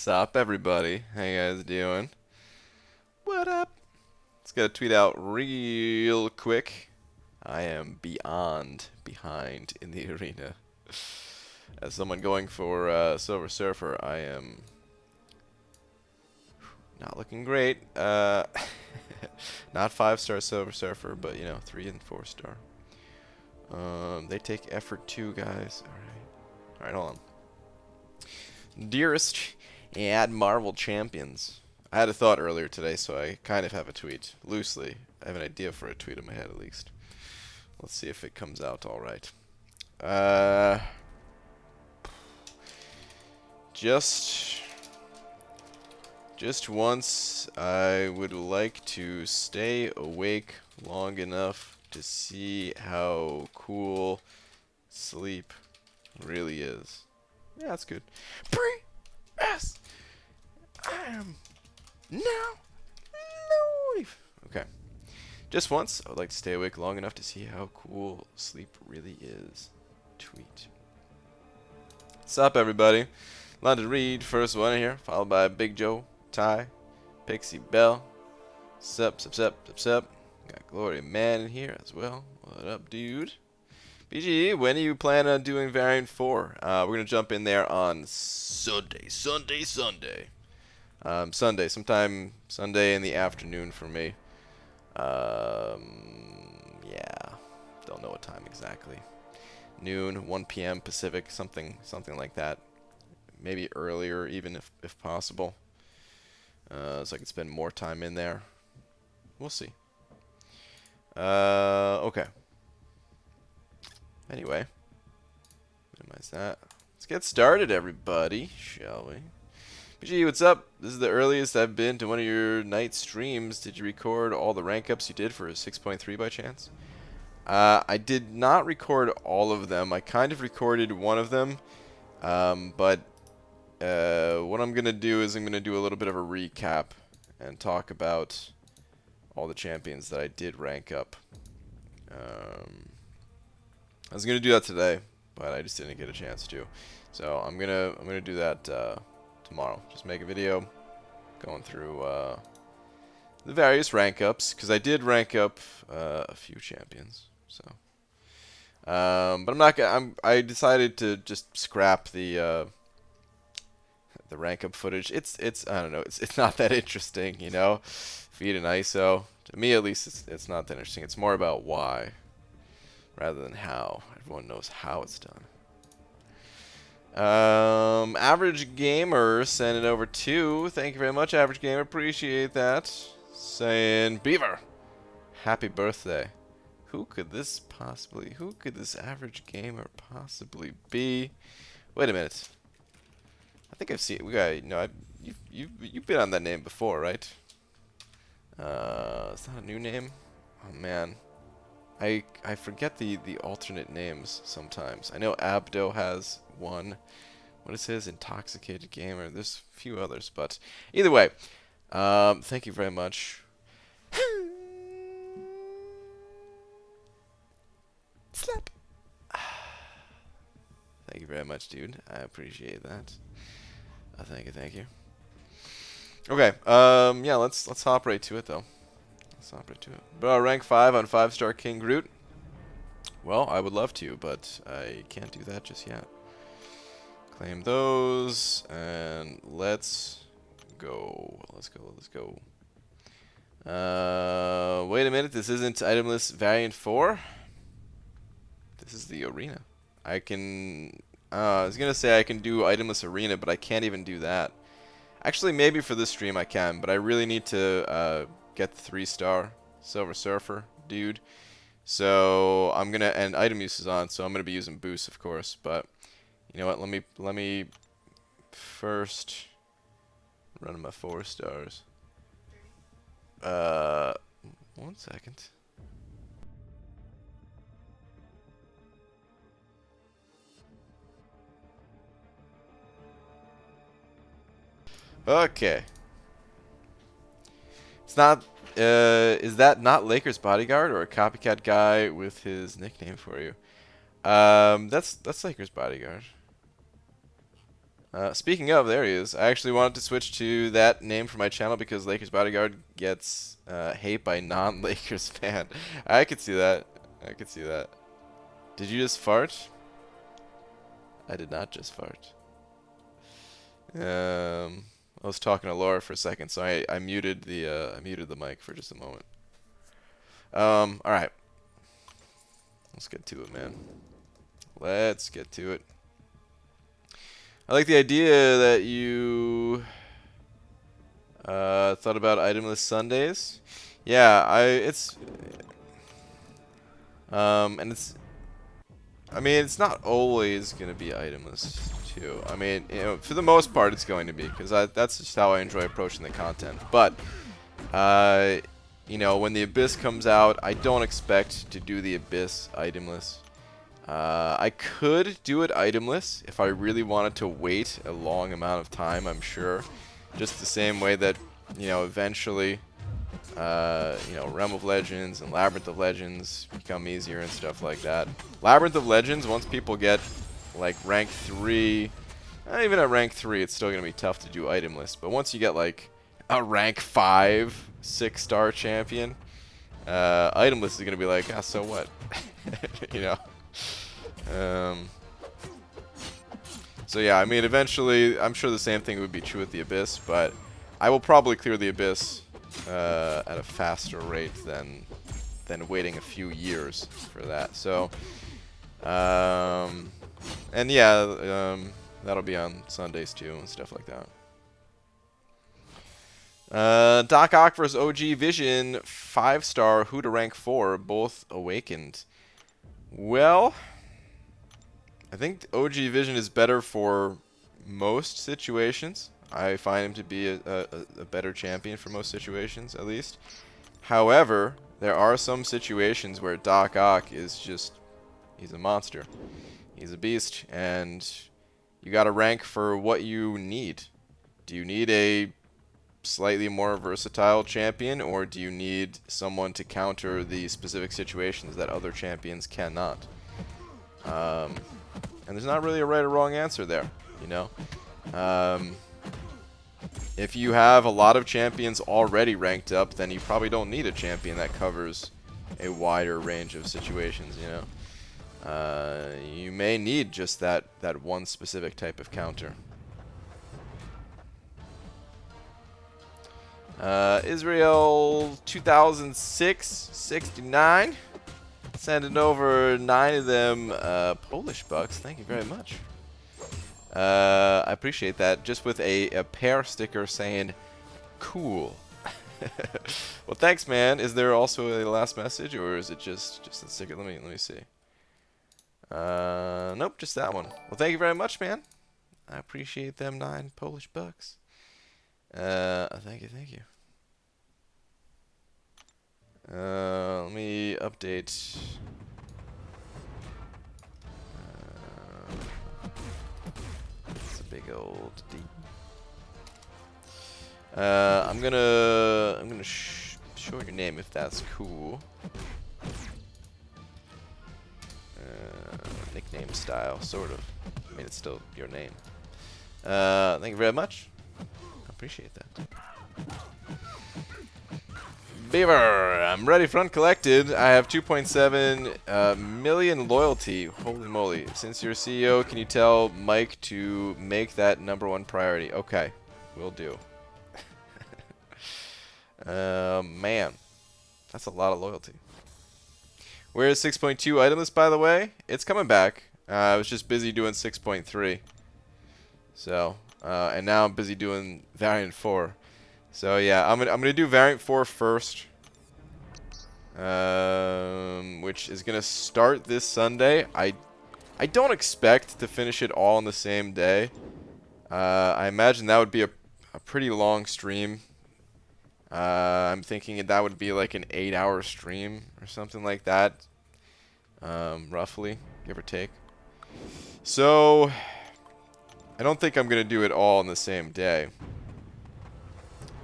Sup, everybody? How you guys doing? What up? Let's get a tweet out real quick. I am beyond behind in the arena. As someone going for Silver Surfer, I am not looking great. Not 5-star Silver Surfer, but you know, 3 and 4-star. They take effort too, guys. Alright, hold on. Dearest, add Marvel Champions. I had a thought earlier today, so I kind of have a tweet. Loosely. I have an idea for a tweet in my head, at least. Let's see if it comes out alright. Just once, I would like to stay awake long enough to see how cool sleep really is. Yeah, that's good. Yes, I am now live. Okay. Just once, I would like to stay awake long enough to see how cool sleep really is. Tweet. What's up, everybody? London Reed, first one here, followed by Big Joe, Ty, Pixie Bell. Sup. Got Glory Man in here as well. What up, dude? BG, when do you plan on doing Variant 4? We're going to jump in there on Sunday. Sunday, sometime Sunday in the afternoon for me. Yeah, don't know what time exactly. Noon, 1 p.m. Pacific, something like that. Maybe earlier, even if possible. So I can spend more time in there. We'll see. Okay. Anyway, minimize that. Let's get started, everybody, shall we? BG, what's up? This is the earliest I've been to one of your night streams. Did you record all the rank ups you did for 6.3 by chance? I did not record all of them. I kind of recorded one of them, but what I'm going to do is I'm going to do a little bit of a recap and talk about all the champions that I did rank up. I was gonna do that today, but I just didn't get a chance to. So I'm gonna do that tomorrow. Just make a video going through the various rank ups, because I did rank up a few champions. So, but I'm not gonna. I decided to just scrap the rank up footage. It's I don't know. It's not that interesting, you know. Feed and ISO. To me, at least, it's not that interesting. It's more about why, rather than how. Everyone knows how it's done. Average Gamer sent it over to. Thank you very much, Average Gamer. Appreciate that. Saying, Beaver, happy birthday. Who could this Average Gamer possibly be? Wait a minute. I think I've seen. You've been on that name before, right? Is that a new name? Oh man. I forget the alternate names sometimes. I know Abdo has one. What is his? Intoxicated Gamer. There's a few others, but either way, thank you very much. Slap. Thank you very much, dude. I appreciate that. Thank you. Okay. Yeah. Let's hop right to it though. But rank 5 on 5-star King Groot. Well, I would love to, but I can't do that just yet. Claim those, and let's go. Let's go. Wait a minute. This isn't Itemless Variant 4. This is the arena. I was gonna say I can do Itemless Arena, but I can't even do that. Actually, maybe for this stream I can, but I really need to get the 3-star Silver Surfer dude. So I'm gonna, and item use is on, so I'm gonna be using boost, of course. But you know what? Let me first run my 4 stars. 1 second. Okay. It's not. Is that not Lakers bodyguard or a copycat guy with his nickname for you? That's Lakers bodyguard. Speaking of, there he is. I actually wanted to switch to that name for my channel because Lakers Bodyguard gets hate by non-Lakers fan. I could see that. I could see that. Did you just fart? I did not just fart. I was talking to Laura for a second, so I muted the mic for just a moment. All right. Let's get to it, man. Let's get to it. I like the idea that you thought about Itemless Sundays. Yeah, and I mean, it's not always gonna be itemless too. I mean, you know, for the most part, it's going to be because that's just how I enjoy approaching the content. But you know, when the Abyss comes out, I don't expect to do the Abyss itemless. I could do it itemless if I really wanted to wait a long amount of time, I'm sure. Just the same way that, you know, eventually, you know, Realm of Legends and Labyrinth of Legends become easier and stuff like that. Labyrinth of Legends, once people get, like, rank 3, even at rank 3, it's still going to be tough to do itemless. But once you get, like, a rank 5, 6-star champion, itemless is going to be like, ah, so what? You know? So yeah, I mean, eventually, I'm sure the same thing would be true with the Abyss, but I will probably clear the Abyss at a faster rate than waiting a few years for that. So, and yeah, that'll be on Sundays too and stuff like that. Doc Ock vs OG Vision, 5-star, who to rank 4, both awakened. Well, I think OG Vision is better for most situations. I find him to be a better champion for most situations, at least. However, there are some situations where Doc Ock is just, he's a monster. He's a beast, and you gotta rank for what you need. Do you need a slightly more versatile champion, or do you need someone to counter the specific situations that other champions cannot? And there's not really a right or wrong answer there, you know? If you have a lot of champions already ranked up, then you probably don't need a champion that covers a wider range of situations, you know? You may need just that one specific type of counter. Israel 2006 69, sending over 9 of them Polish bucks. Thank you very much. I appreciate that. Just with a pair sticker saying cool. Well, thanks, man. Is there also a last message, or is it just a sticker? Let me see. Nope, just that one. Well, thank you very much, man. I appreciate them 9 Polish bucks. Thank you. Let me update. It's a big old D. I'm gonna show your name if that's cool. Nickname style, sort of. I mean, it's still your name. Thank you very much. Appreciate that. Beaver, I'm ready, front collected. I have 2.7 million loyalty. Holy moly. Since you're CEO, can you tell Mike to make that #1 priority? Okay, will do. Man, that's a lot of loyalty. Where is 6.2 itemless, by the way? It's coming back. I was just busy doing 6.3. So, and now I'm busy doing variant 4. So yeah, I'm gonna do variant 4 first, which is gonna start this Sunday. I don't expect to finish it all on the same day. I imagine that would be a pretty long stream. I'm thinking that would be like an 8-hour stream or something like that, roughly, give or take. So I don't think I'm gonna do it all on the same day.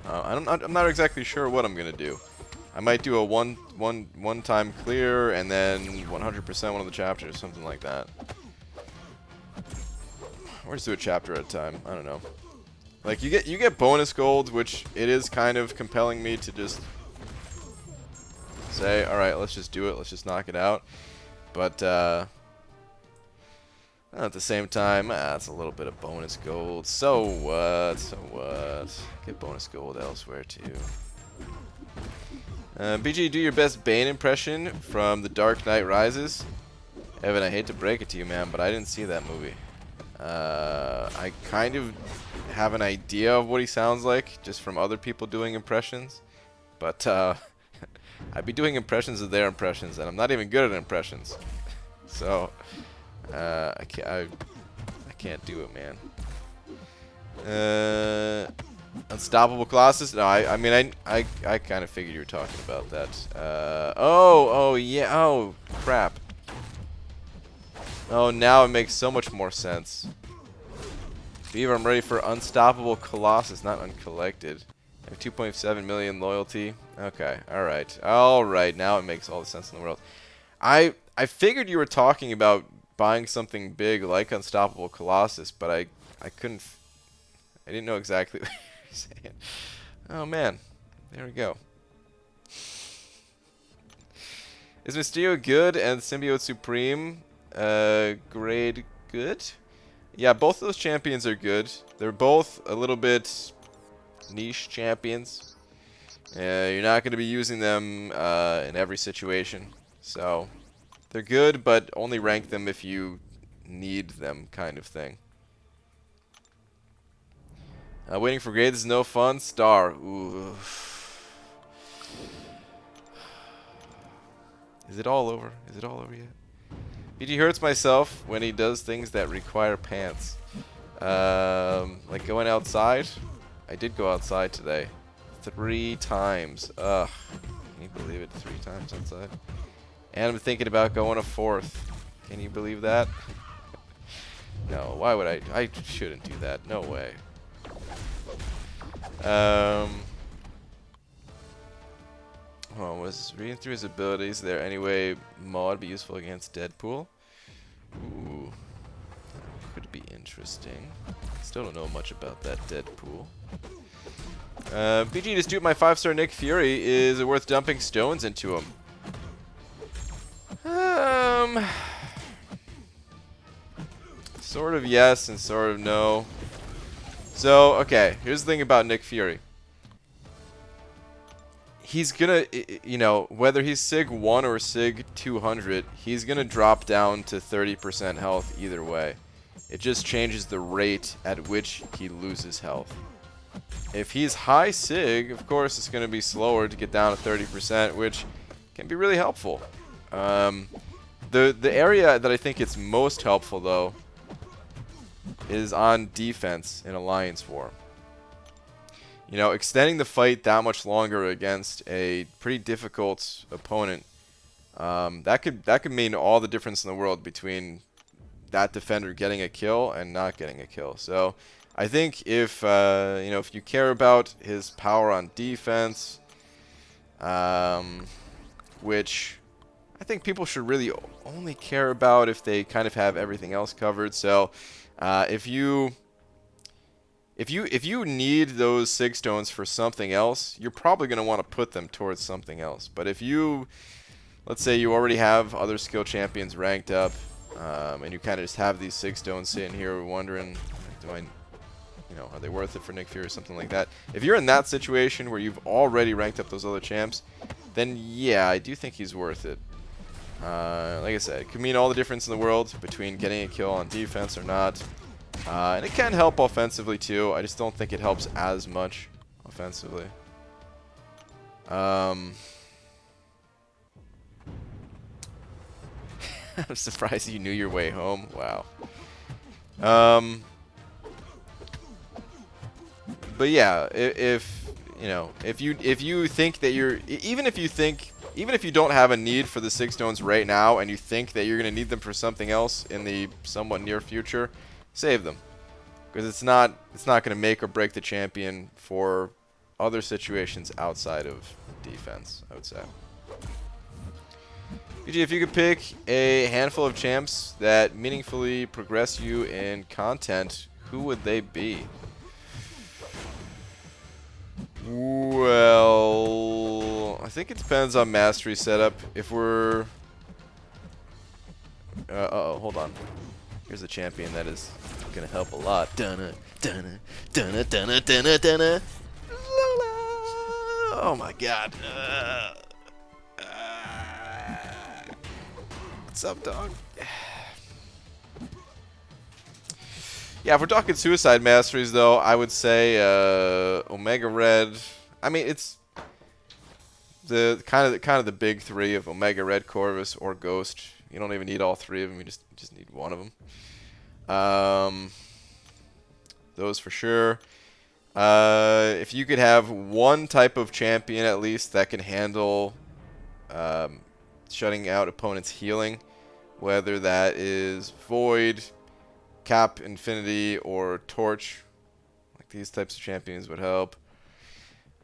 I'm not exactly sure what I'm gonna do. I might do a one-time clear and then 100% one of the chapters, something like that. Or just do a chapter at a time. I don't know. Like, you get bonus gold, which it is kind of compelling me to just say, alright, let's just do it. Let's just knock it out. But, at the same time, it's a little bit of bonus gold. So what? So what? Get bonus gold elsewhere, too. BG, do your best Bane impression from The Dark Knight Rises. Evan, I hate to break it to you, man, but I didn't see that movie. I kind of have an idea of what he sounds like, just from other people doing impressions. But, I'd be doing impressions of their impressions, and I'm not even good at impressions. So, I can't do it, man. Unstoppable Colossus? No, I mean, I kind of figured you were talking about that. Oh, yeah, oh, crap. Oh, now it makes so much more sense. Beaver, I'm ready for Unstoppable Colossus, not Uncollected. I have 2.7 million loyalty. Okay, alright. Alright, now it makes all the sense in the world. I figured you were talking about buying something big like Unstoppable Colossus, but I couldn't... I didn't know exactly what you were saying. Oh, man. There we go. Is Mysterio good and Symbiote Supreme grade good? Yeah, both of those champions are good. They're both a little bit niche champions. You're not going to be using them in every situation. So, they're good, but only rank them if you need them, kind of thing. Waiting for grades is no fun. Star. Ooh. Is it all over? Is it all over yet? BG hurts myself when he does things that require pants. Like going outside. I did go outside today. 3 times. Ugh. Can you believe it? 3 times outside. And I'm thinking about going a 4th. Can you believe that? No, why would I? I shouldn't do that. No way. Oh, was reading through his abilities there anyway. Mod be useful against Deadpool. Ooh, could be interesting. Still don't know much about that Deadpool. BG, just do my 5-star Nick Fury. Is it worth dumping stones into him? Sort of yes and sort of no. So, okay, here's the thing about Nick Fury. He's gonna, you know, whether he's SIG 1 or SIG 200, he's gonna drop down to 30% health either way. It just changes the rate at which he loses health. If he's high SIG, of course, it's gonna be slower to get down to 30%, which can be really helpful. The area that I think it's most helpful, though, is on defense in Alliance War. You know, extending the fight that much longer against a pretty difficult opponent, that could mean all the difference in the world between that defender getting a kill and not getting a kill. So, I think if you know, if you care about his power on defense, which I think people should really only care about if they kind of have everything else covered. So, if you need those SIG stones for something else, you're probably going to want to put them towards something else. But if you, let's say you already have other skill champions ranked up, and you kind of just have these SIG stones sitting here wondering, you know, are they worth it for Nick Fury or something like that? If you're in that situation where you've already ranked up those other champs, then yeah, I do think he's worth it. Like I said, it could mean all the difference in the world between getting a kill on defense or not. And it can help offensively too. I just don't think it helps as much offensively. I'm surprised you knew your way home. Wow. But yeah, if you know, if you think that you're, even if you don't have a need for the 6 stones right now, and you think that you're going to need them for something else in the somewhat near future, save them, because it's not going to make or break the champion for other situations outside of defense, I would say. BG, if you could pick a handful of champs that meaningfully progress you in content, who would they be? Well, I think it depends on mastery setup. If we're... uh-oh, hold on. Here's a champion that is gonna help a lot. Dunna, dunna, dunna, dunna, dunna, dunna. Lola! Oh my god. What's up, dog? Yeah, if we're talking suicide masteries, though, I would say Omega Red. I mean, it's the kind of the big three of Omega Red, Corvus, or Ghost. You don't even need all three of them. You just need one of them. Those for sure. If you could have one type of champion at least that can handle shutting out opponents' healing, whether that is Void, Cap, Infinity, or Torch, like these types of champions would help.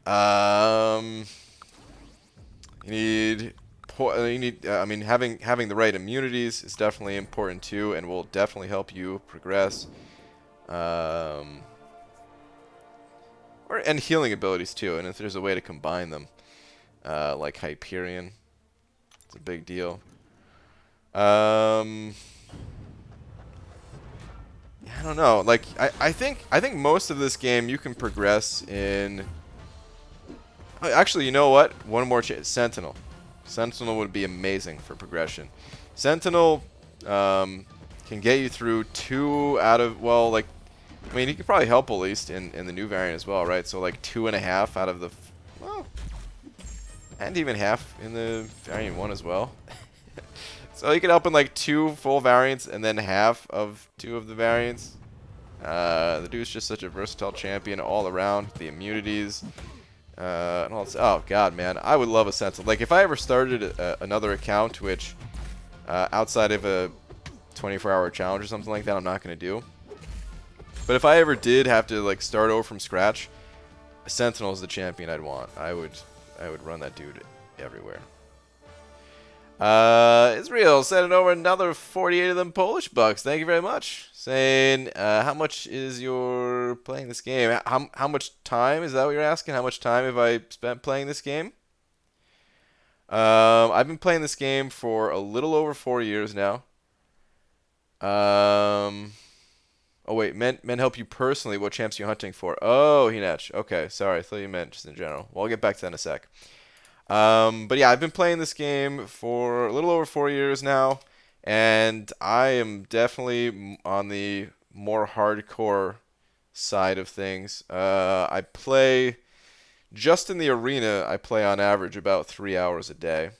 You need. I mean, having the right immunities is definitely important too, and will definitely help you progress. And healing abilities too, and if there's a way to combine them, like Hyperion, it's a big deal. I don't know. Like I think most of this game you can progress in. Actually, you know what? One more Sentinel. Sentinel would be amazing for progression. Sentinel can get you through 2 out of, well, like, I mean, he could probably help at least in the new variant as well, right? So like 2.5 out of the, well, and even half in the variant 1 as well. So he could help in like 2 full variants and then half of 2 of the variants. The dude's just such a versatile champion all around. The immunities. And all this. Oh god, man, I would love a Sentinel. Like if I ever started another account, which outside of a 24-hour challenge or something like that, I'm not gonna do. But if I ever did have to like start over from scratch, a Sentinel is the champion I'd want. I would run that dude everywhere. Israel sending over another 48 of them Polish bucks. Thank you very much. Saying, how much is your playing this game? How much time? Is that what you're asking? How much time have I spent playing this game? I've been playing this game for a little over 4 years now. Oh wait, men help you personally. What champs are you hunting for? Oh, Hinach. Okay, sorry. I thought you meant just in general. Well, I'll get back to that in a sec. But yeah, I've been playing this game for a little over 4 years now. And I am definitely on the more hardcore side of things. I play, just in the arena, I play on average about 3 hours a day.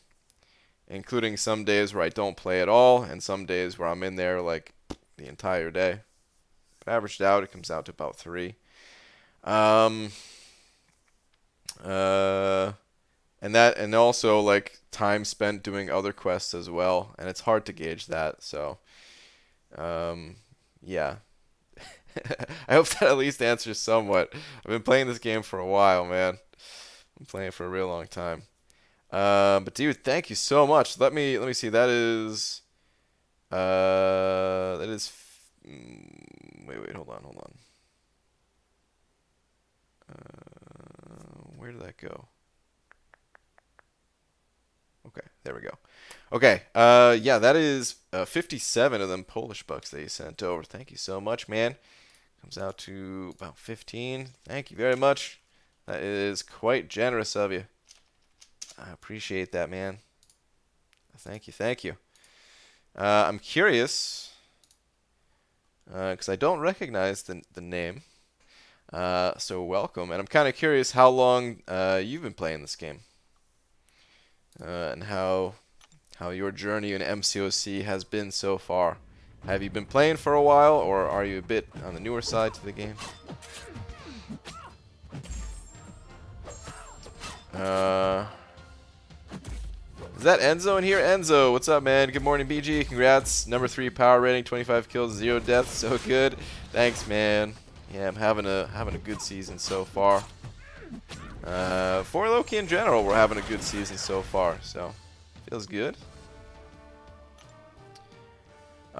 Including some days where I don't play at all, and some days where I'm in there like the entire day. But averaged out, it comes out to about 3. And also like time spent doing other quests as well, and it's hard to gauge that. So, yeah. I hope that at least answers somewhat. I've been playing this game for a while, man. I'm playing it for a real long time. But dude, thank you so much. Let me see. That is wait, hold on. Where did that go? Okay, there we go. Okay, yeah, that is 57 of them Polish bucks that you sent over. Thank you so much, man. Comes out to about 15. Thank you very much. That is quite generous of you. I appreciate that, man. Thank you. I'm curious, because I don't recognize the name. So welcome, and I'm kind of curious how long you've been playing this game. And how your journey in MCOC has been so far. Have you been playing for a while, or are you a bit on the newer side to the game? Is that Enzo in here? Enzo, what's up, man? Good morning, BG. Congrats. Number 3 power rating, 25 kills, 0 deaths. So good. Thanks, man. Yeah, I'm having a good season so far. For Loki in general, we're having a good season so far, so feels good.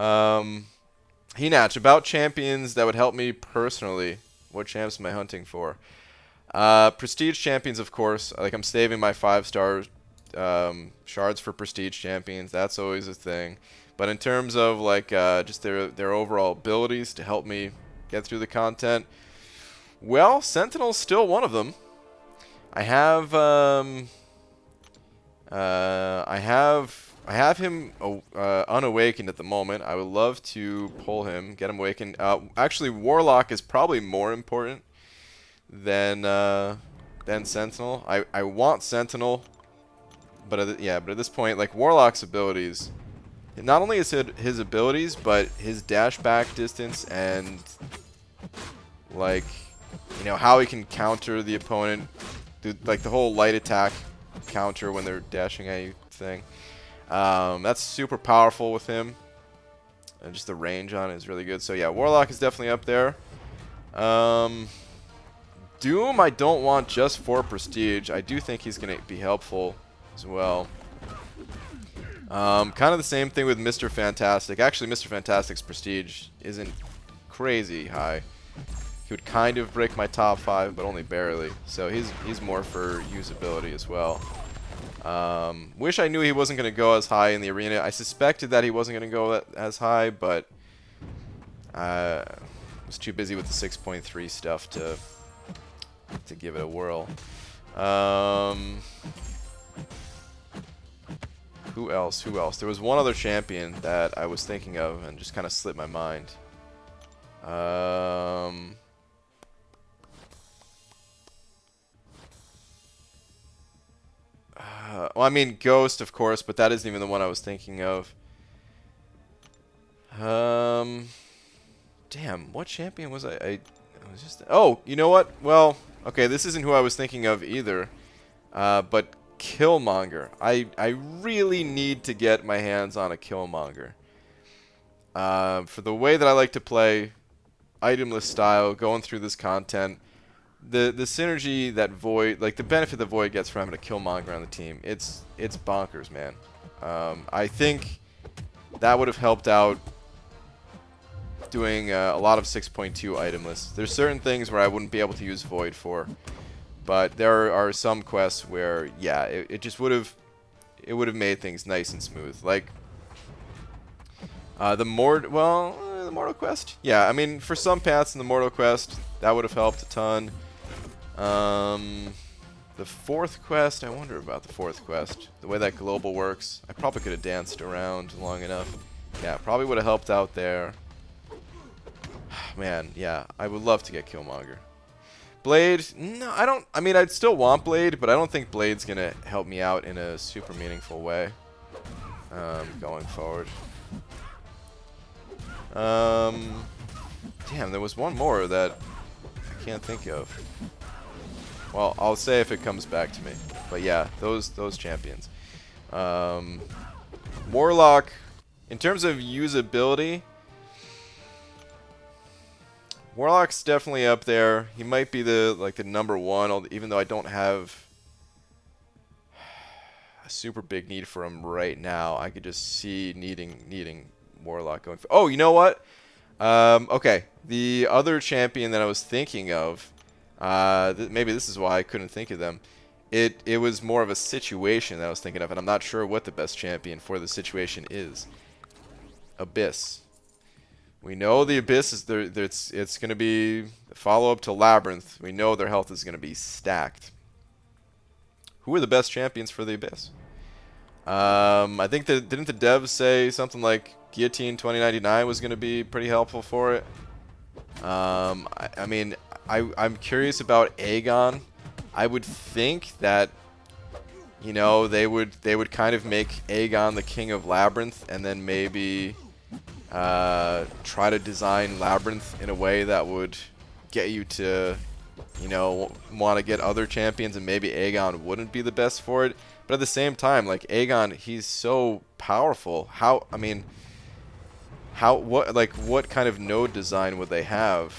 Hinach, about champions that would help me personally. What champs am I hunting for? Prestige champions, of course. Like, I'm saving my 5-star shards for prestige champions. That's always a thing. But in terms of like just their overall abilities to help me get through the content, well, Sentinel's still one of them. I have him unawakened at the moment. I would love to pull him, get him awakened. Actually, Warlock is probably more important than Sentinel. I want Sentinel, but at this point, like, Warlock's abilities, not only is it his abilities, but his dash back distance and, like, you know, how he can counter the opponent, like the whole light attack counter when they're dashing at you thing. That's super powerful with him, and just the range on it is really good. So yeah, Warlock is definitely up there. Doom, I don't want just for prestige. I do think he's going to be helpful as well. Kind of the same thing with Mr. Fantastic. Actually, Mr. Fantastic's prestige isn't crazy high. He would kind of break my top 5, but only barely. So he's more for usability as well. Wish I knew he wasn't going to go as high in the arena. I suspected that he wasn't going to go as high, but I was too busy with the 6.3 stuff to give it a whirl. Who else? Who else? There was one other champion that I was thinking of and just kind of slipped my mind. Well, I mean, Ghost, of course, but that isn't even the one I was thinking of. Damn, what champion was I was just... Oh, you know what? Well, okay, this isn't who I was thinking of either. But Killmonger. I really need to get my hands on a Killmonger. For the way that I like to play, itemless style, going through this content, the synergy that Void, like the benefit that Void gets from having a Killmonger on the team, it's bonkers, man. I think that would have helped out doing a lot of 6.2 itemless. There's certain things where I wouldn't be able to use Void for, but there are some quests where, yeah, it just would have made things nice and smooth. Like the Mortal Quest. Yeah, I mean, for some paths in the Mortal Quest, that would have helped a ton. The 4th quest, I wonder about the 4th quest. The way that global works, I probably could have danced around long enough. Yeah, probably would have helped out there. Man, yeah, I would love to get Killmonger. Blade, no, I don't. I mean, I'd still want Blade, but I don't think Blade's gonna help me out in a super meaningful way going forward. Damn, there was one more that I can't think of. Well, I'll say if it comes back to me. But yeah, those champions. Warlock, in terms of usability, Warlock's definitely up there. He might be the number 1, even though I don't have a super big need for him right now. I could just see needing Warlock going. Oh, you know what? Okay, the other champion that I was thinking of, maybe this is why I couldn't think of them. It was more of a situation that I was thinking of, and I'm not sure what the best champion for the situation is. Abyss. We know the Abyss is there. It's going to be a follow-up to Labyrinth. We know their health is going to be stacked. Who are the best champions for the Abyss? I think didn't the devs say something like Guillotine 2099 was going to be pretty helpful for it? I mean, I'm curious about Aegon. I would think that, you know, they would kind of make Aegon the king of Labyrinth, and then maybe try to design Labyrinth in a way that would get you to, you know, want to get other champions, and maybe Aegon wouldn't be the best for it. But at the same time, like, Aegon, he's so powerful. What kind of node design would they have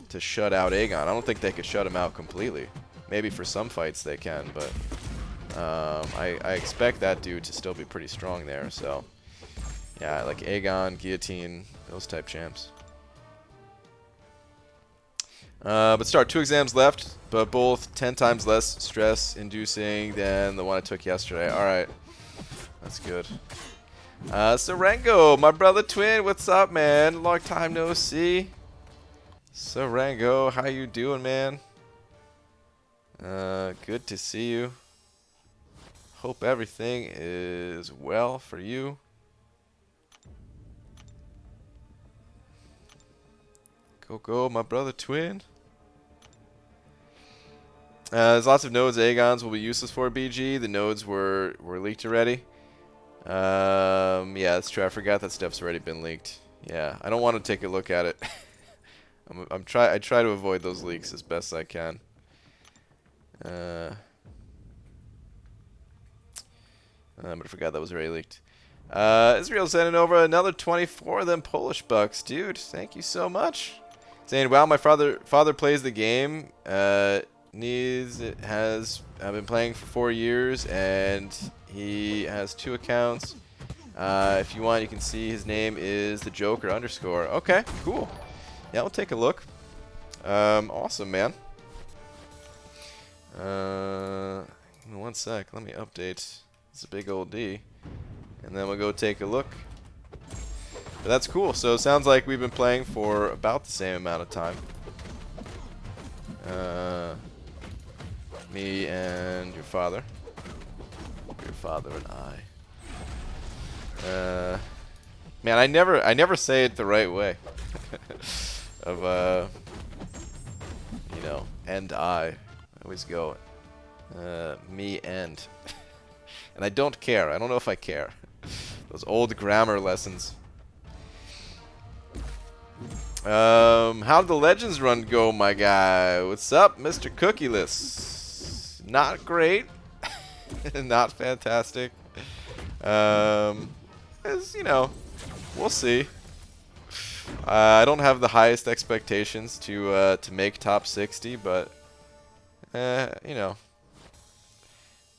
to shut out Aegon? I don't think they could shut him out completely. Maybe for some fights they can, but I expect that dude to still be pretty strong there. So Yeah, like Aegon, Guillotine, those type champs. But start 2 exams left, but both 10 times less stress-inducing than the one I took yesterday. All right, that's good. Sarango, my brother twin, what's up, man? Long time no see. Sarango, how you doing, man? Good to see you. Hope everything is well for you. Go, my brother twin. There's lots of nodes Aegons will be useless for BG. The nodes were leaked already. Yeah, that's true. I forgot that stuff's already been leaked. Yeah, I don't want to take a look at it. I try to avoid those leaks as best I can. But I forgot that was already leaked. Israel sending over another 24 of them Polish bucks, dude. Thank you so much. Saying, wow, my father plays the game. I've been playing for 4 years, and he has 2 accounts. If you want, you can see his name is the Joker _ Okay, cool. Yeah, we'll take a look. Awesome, man. Give me 1 sec. Let me update. It's a big old D, and then we'll go take a look. But that's cool. So it sounds like we've been playing for about the same amount of time. Me and your father. Your father and I. Man, I never say it the right way. Of you know, and I always go me and. And I don't care. I don't know if I care. Those old grammar lessons. How'd the Legends run go, my guy? What's up, Mr. Cookieless? Not great. Not fantastic. As you know, we'll see. I don't have the highest expectations to make top 60, but you know,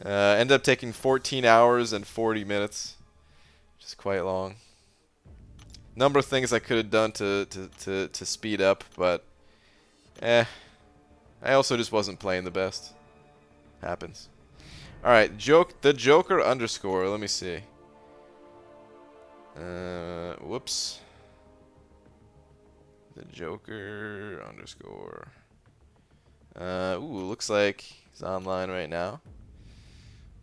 ended up taking 14 hours and 40 minutes, which is quite long. Number of things I could have done to speed up, but I also just wasn't playing the best. Happens. All right, the Joker _ Let me see. Whoops. The Joker _ Ooh, looks like he's online right now.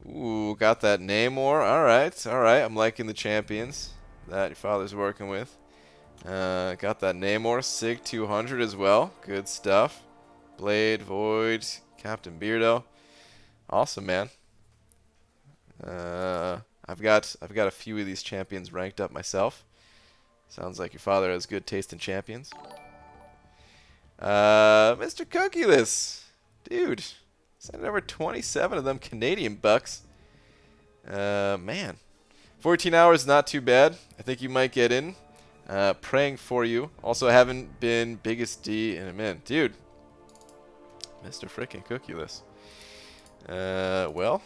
Ooh, got that Namor. All right. I'm liking the champions that your father's working with. Got that Namor Sig 200 as well. Good stuff. Blade, Void, Captain Beardo. Awesome, man. I've got a few of these champions ranked up myself. Sounds like your father has good taste in champions. Mr. Cookieless, dude, sent over 27 of them Canadian bucks. Man, 14 hours, not too bad. I think you might get in. Praying for you. Also, haven't been biggest D in a minute, dude. Mr. Frickin' Cookieless. Well,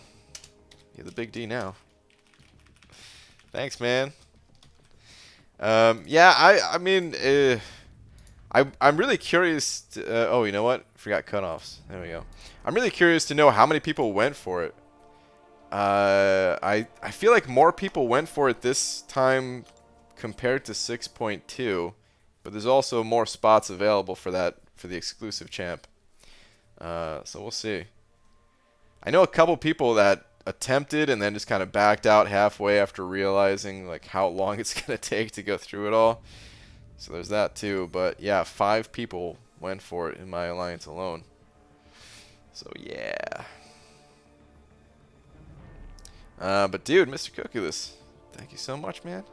you're the big D now. Thanks, man. Yeah, I mean, I'm really curious to, oh, you know what? Forgot cutoffs. There we go. I'm really curious to know how many people went for it. I feel like more people went for it this time compared to 6.2, but there's also more spots available for that, for the exclusive champ. So we'll see. I know a couple people that attempted and then just kind of backed out halfway after realizing like how long it's gonna take to go through it all. So there's that too. But yeah, 5 people went for it in my alliance alone. So yeah. But dude, Mr. Cookieless, thank you so much, man.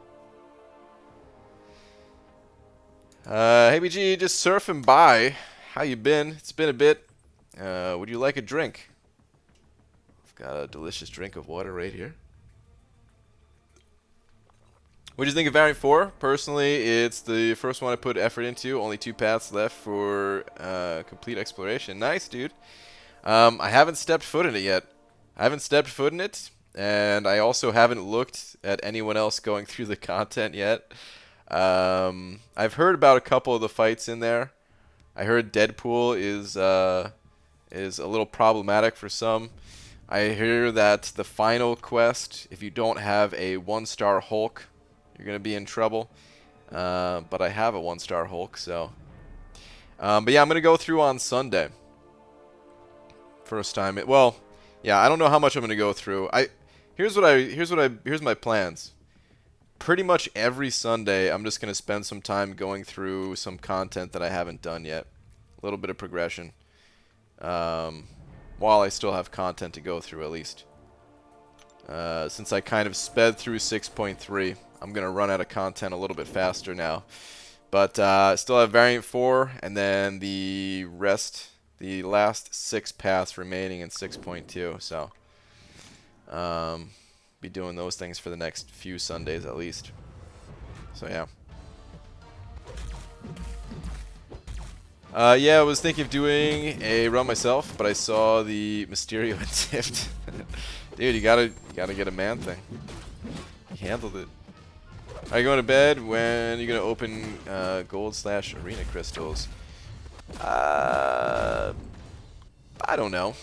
Hey BG, just surfing by. How you been? It's been a bit. Would you like a drink? I've got a delicious drink of water right here. What do you think of Variant 4? Personally, it's the first one I put effort into. Only 2 paths left for complete exploration. Nice, dude. I haven't stepped foot in it yet. I haven't stepped foot in it. And I also haven't looked at anyone else going through the content yet. I've heard about a couple of the fights in there. I heard Deadpool is a little problematic for some. I hear that the final quest, if you don't have a 1-star Hulk, you're gonna be in trouble. But I have a 1-star Hulk, so. But yeah, I'm gonna go through on Sunday. First time. Well, yeah, I don't know how much I'm gonna go through. Here's my plans. Pretty much every Sunday, I'm just gonna spend some time going through some content that I haven't done yet. A little bit of progression. While I still have content to go through, at least. Since I kind of sped through 6.3, I'm gonna run out of content a little bit faster now. But I still have Variant 4, and then the last 6 paths remaining in 6.2. So, be doing those things for the next few Sundays at least. So yeah. Yeah, I was thinking of doing a run myself, but I saw the Mysterio and Tift. Dude, you gotta get a man thing. He handled it. Are you going to bed? When are you gonna open gold/arena crystals? I don't know.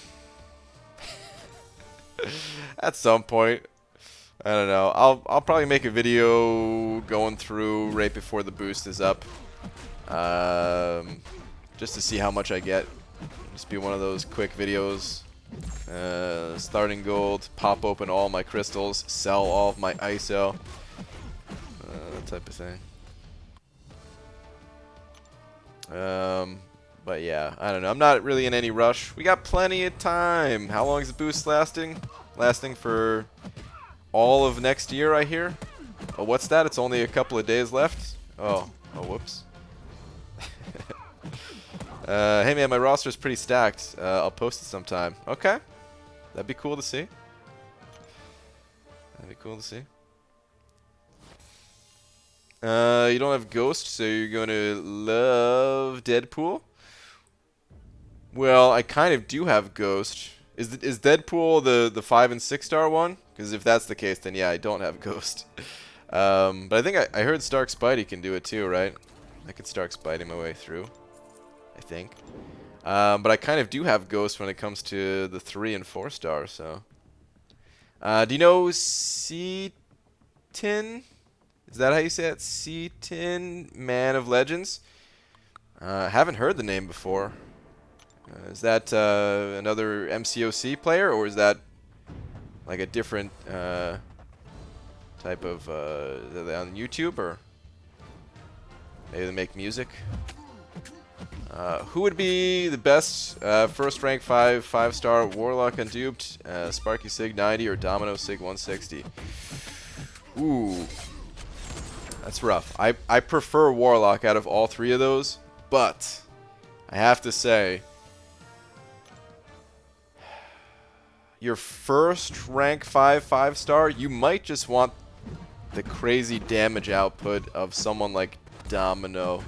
At some point. I don't know. I'll probably make a video going through right before the boost is up. Just to see how much I get. Just be one of those quick videos. Starting gold, pop open all my crystals, sell all of my ISO. That type of thing. But yeah, I don't know. I'm not really in any rush. We got plenty of time. How long is the boost lasting? Lasting for all of next year, I hear. Oh, what's that? It's only a couple of days left? Oh, whoops. Hey man, my roster's pretty stacked. I'll post it sometime. Okay. That'd be cool to see. That'd be cool to see. You don't have Ghost, so you're going to love Deadpool? Well, I kind of do have Ghost. Is Deadpool the 5 and 6-star one? Because if that's the case, then yeah, I don't have Ghost. But I think I heard Stark Spidey can do it too, right? I could Stark Spidey my way through, I think. But I kind of do have Ghost when it comes to the 3 and 4-star, so. Do you know C-Tin? Is that how you say it? C-Tin, Man of Legends? Haven't heard the name before. Is that another MCOC player, or is that like a different type of... are they on YouTube, or maybe they make music? Who would be the best first rank 5-star Warlock unduped? Sparky Sig 90 or Domino Sig 160? Ooh. That's rough. I prefer Warlock out of all 3 of those, but I have to say, your first rank 5-star, you might just want the crazy damage output of someone like Domino.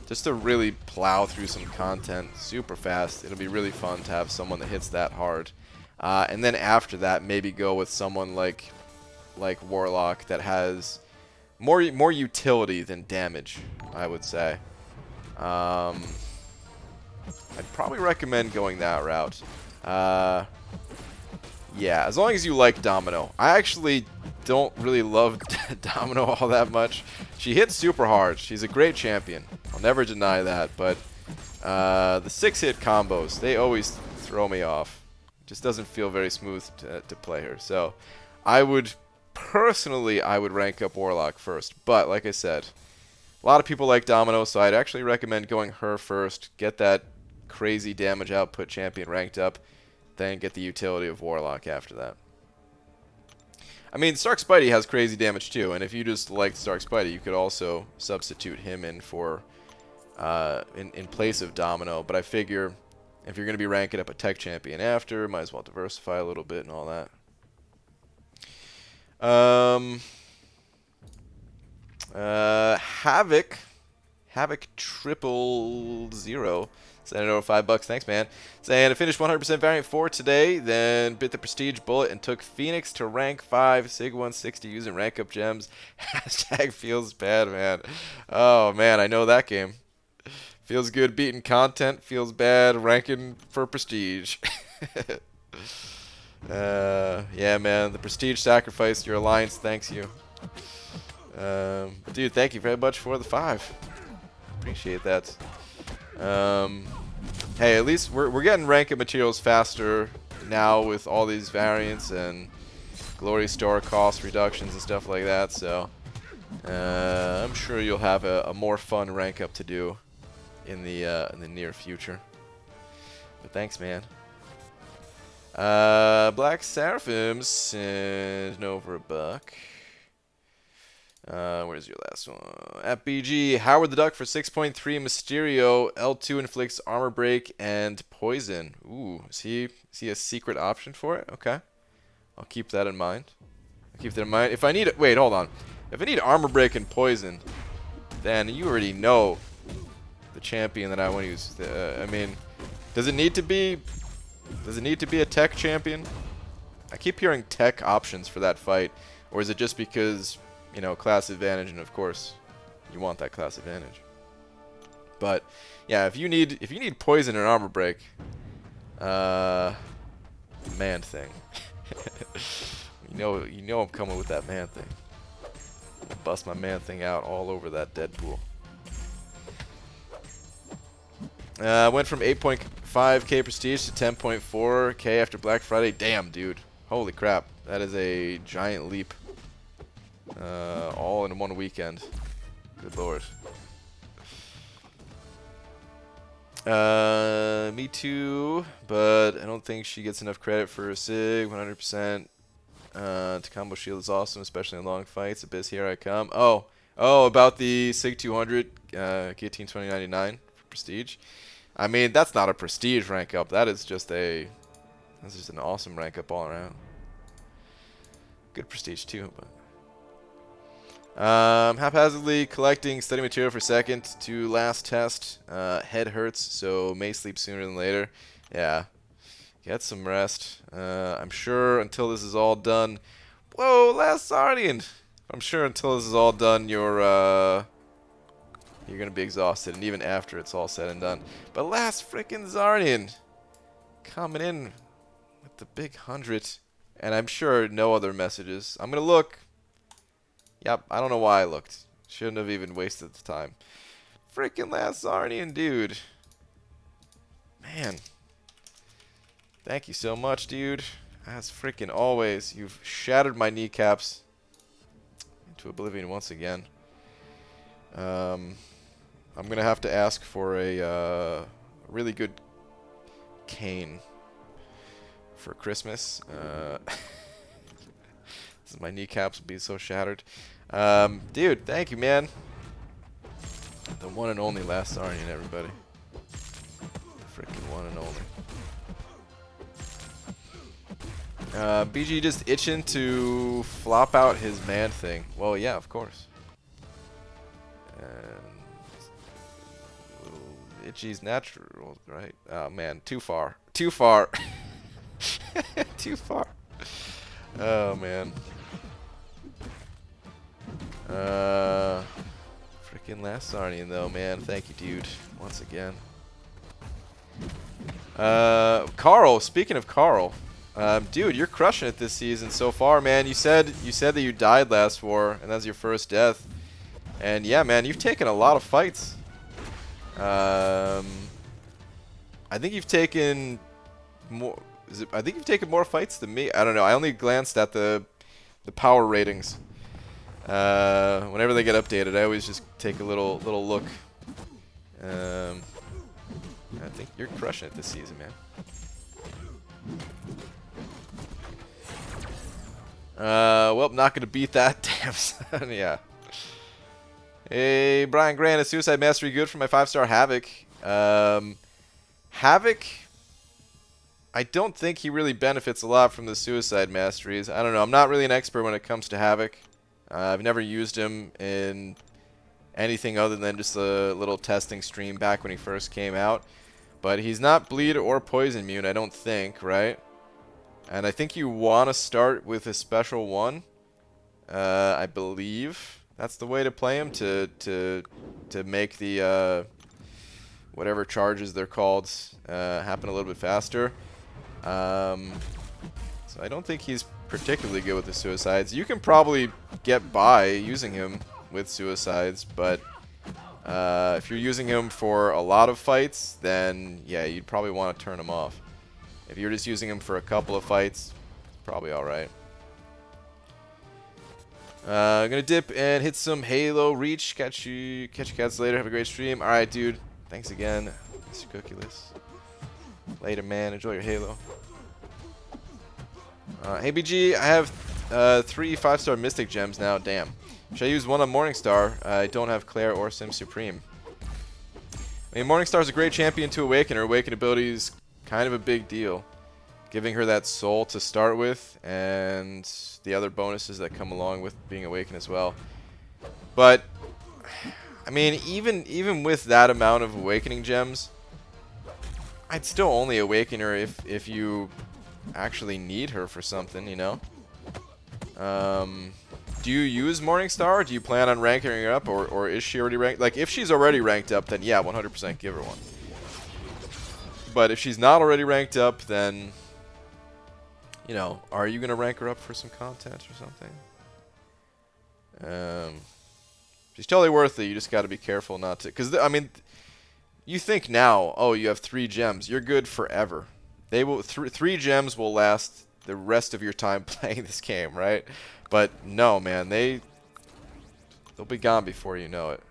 Just to really plow through some content super fast. It'll be really fun to have someone that hits that hard. And then after that, maybe go with someone like Warlock that has more utility than damage, I would say. I'd probably recommend going that route. Yeah, as long as you like Domino. I actually don't really love Domino all that much. She hits super hard. She's a great champion. I'll never deny that, but the 6-hit combos, they always throw me off. It just doesn't feel very smooth to play her. So I would rank up Warlock first, but like I said, a lot of people like Domino, so I'd actually recommend going her first, get that crazy damage output champion ranked up, then get the utility of Warlock after that. I mean, Stark Spidey has crazy damage too, and if you just like Stark Spidey, you could also substitute him in for in place of Domino, but I figure if you're going to be ranking up a tech champion after, might as well diversify a little bit and all that. Havoc Havoc 000. Send it over $5. Thanks, man. Saying I finished 100% variant 4 today, then bit the prestige bullet and took Phoenix to rank 5, Sig 160 using rank up gems. Hashtag feels bad, man. Oh, man, I know that game. Feels good beating content, feels bad ranking for prestige. Yeah, man, the prestige sacrificed your alliance, thanks you. Dude, thank you very much for the 5. Appreciate that. Hey, at least we're getting rank up materials faster now with all these variants and glory store cost reductions and stuff like that, so I'm sure you'll have a more fun rank up to do in the near future. But thanks, man. Black Seraphim sent over $1. Where's your last one? At BG, Howard the Duck for 6.3 Mysterio. L2 inflicts armor break and poison. Ooh, is he a secret option for it? Okay. I'll keep that in mind. If I need it, wait, hold on. If I need armor break and poison, then you already know the champion that I want to use. I mean, does it need to be a tech champion? I keep hearing tech options for that fight, or is it just because, you know, class advantage, and of course you want that class advantage. But yeah, if you need poison and armor break, man thing. you know I'm coming with that man thing. I'll bust my man thing out all over that Deadpool. Went from 8.5k prestige to 10.4k after Black Friday. Damn, dude. Holy crap. That is a giant leap. All in one weekend. Good lord. Me too, but I don't think she gets enough credit for her Sig. 100%. To combo shield is awesome, especially in long fights. Abyss, here I come. Oh, about the Sig 200 Guillotine 2099 for prestige. I mean, that's not a prestige rank up. That's just an awesome rank up all around. Good prestige too, but. Haphazardly collecting study material for second to last test. Head hurts, so may sleep sooner than later. Yeah, get some rest. I'm sure until this is all done. Whoa, last Sardian. I'm sure until this is all done, you're gonna be exhausted, and even after it's all said and done. But last frickin' Zarnian coming in with the big 100, and I'm sure no other messages. I'm gonna look. Yep, I don't know why I looked. Shouldn't have even wasted the time. Freaking last Zarnian, dude. Man. Thank you so much, dude. As freaking always, you've shattered my kneecaps into oblivion once again. I'm going to have to ask for a really good cane for Christmas. My kneecaps will be so shattered. Dude, thank you, man. The one and only last Sarnian, everybody. The freaking one and only. BG just itching to flop out his man thing. Well, yeah, of course. And Itchy's natural, right? Oh, man, too far. Too far. Too far. Oh, man. Freaking last Sarnian though, man. Thank you, dude. Once again. Carl. Speaking of Carl, dude, you're crushing it this season so far, man. You said that you died last war, and that's your first death. And yeah, man, you've taken a lot of fights. I think you've taken more. I think you've taken more fights than me. I don't know. I only glanced at the power ratings. Whenever they get updated, I always just take a little look. I think you're crushing it this season, man. Well, not gonna beat that, damn son. Yeah. Hey, Brian Grant, is Suicide Mastery good for my 5-star Havoc? Havoc, I don't think he really benefits a lot from the Suicide Masteries. I don't know. I'm not really an expert when it comes to Havoc. I've never used him in anything other than just a little testing stream back when he first came out. But he's not bleed or poison immune, I don't think, right? And I think you want to start with a special one. I believe that's the way to play him to make the whatever charges they're called happen a little bit faster. So I don't think he's particularly good with the suicides. You can probably get by using him with suicides, but if you're using him for a lot of fights, then yeah, you'd probably want to turn him off. If you're just using him for a couple of fights, it's probably alright. I'm gonna dip and hit some Halo Reach. Catch you cats later. Have a great stream. Alright, dude. Thanks again, Mr. Cookieless. Later, man. Enjoy your Halo. Hey, BG. I have 3 5-star Mystic Gems now. Damn. Should I use one on Morningstar? I don't have Claire or Sim Supreme. I mean, Morningstar's a great champion to awaken. Her awaken ability is kind of a big deal. Giving her that soul to start with, and the other bonuses that come along with being awakened as well. But I mean, even with that amount of awakening gems, I'd still only awaken her if you actually need her for something, you know. Do you use Morningstar? Do you plan on ranking her up, or is she already ranked? Like, if she's already ranked up, then yeah, 100% give her one. But if she's not already ranked up, then, you know, are you gonna rank her up for some content or something? She's totally worth it. You just got to be careful not to, because I mean, you think now, oh, you have 3 gems, you're good forever. They will 3 gems will last the rest of your time playing this game, right? But no, man, they'll be gone before you know it,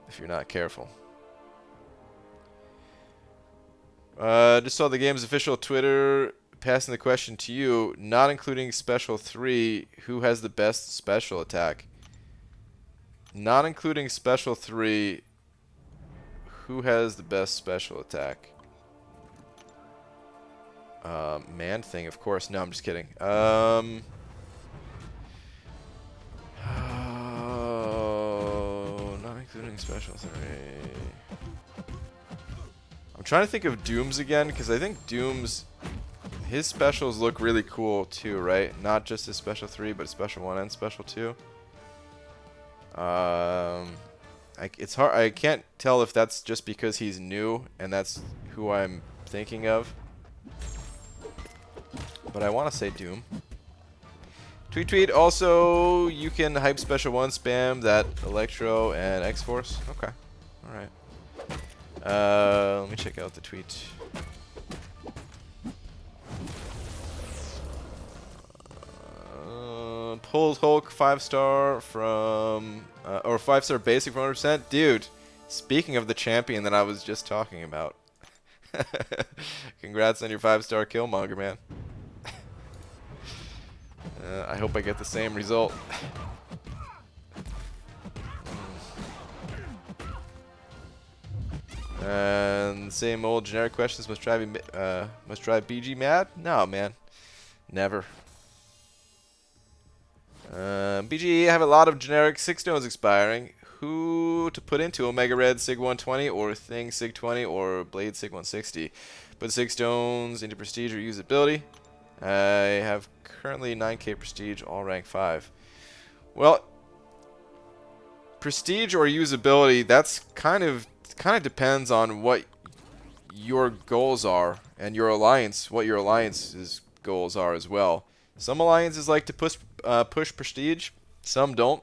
if you're not careful. Just saw the game's official Twitter passing the question to you, not including Special 3, who has the best special attack? Not including Special 3, who has the best special attack? Man thing, of course. No, I'm just kidding. Oh, not including Special 3. I'm trying to think of Doom's again, because I think Doom's, his specials look really cool too, right? Not just his Special 3, but Special 1 and Special 2. It's hard. I can't tell if that's just because he's new and that's who I'm thinking of. But I want to say Doom. Tweet. Also, you can hype Special 1 spam that Electro and X-Force. Okay. Alright. Let me check out the tweet. Pulls Hulk 5-star from, or 5-star basic from 100%. Dude, speaking of the champion that I was just talking about. Congrats on your 5-star Killmonger, man. I hope I get the same result. And same old generic questions. Must drive BG mad? No, man, never. BG, I have a lot of generic 6 stones expiring. Who to put into Omega Red Sig 120 or Thing Sig 20 or Blade Sig 160? Put 6 stones into Prestige or usability. I have currently 9k Prestige, all rank 5. Well, Prestige or usability, that's kind of depends on what your goals are and your alliance, what your alliance's goals are as well. Some alliances like to push Prestige, some don't.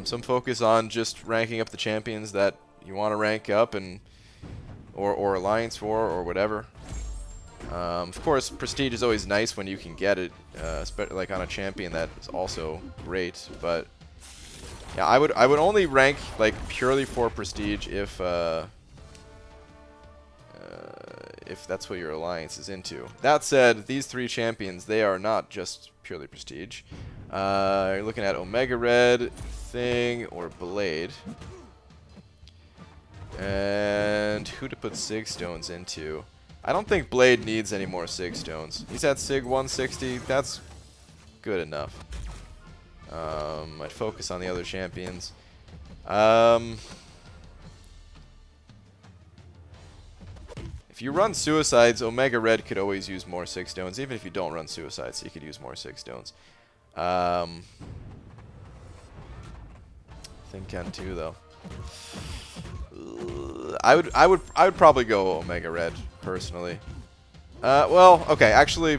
Some focus on just ranking up the champions that you want to rank up and or alliance for or whatever. Of course, Prestige is always nice when you can get it, like on a champion that is also great. But yeah, I would only rank like purely for Prestige if that's what your alliance is into. That said, these 3 champions, they are not just purely Prestige. You're looking at Omega Red, Thing, or Blade. And who to put Sig stones into? I don't think Blade needs any more Sig stones. He's at Sig 160. That's good enough. I'd focus on the other champions. If you run Suicides, Omega Red could always use more 6 stones. Even if you don't run Suicides, you could use more 6 stones. Think on 2 though. I would probably go Omega Red personally. Well, okay, actually,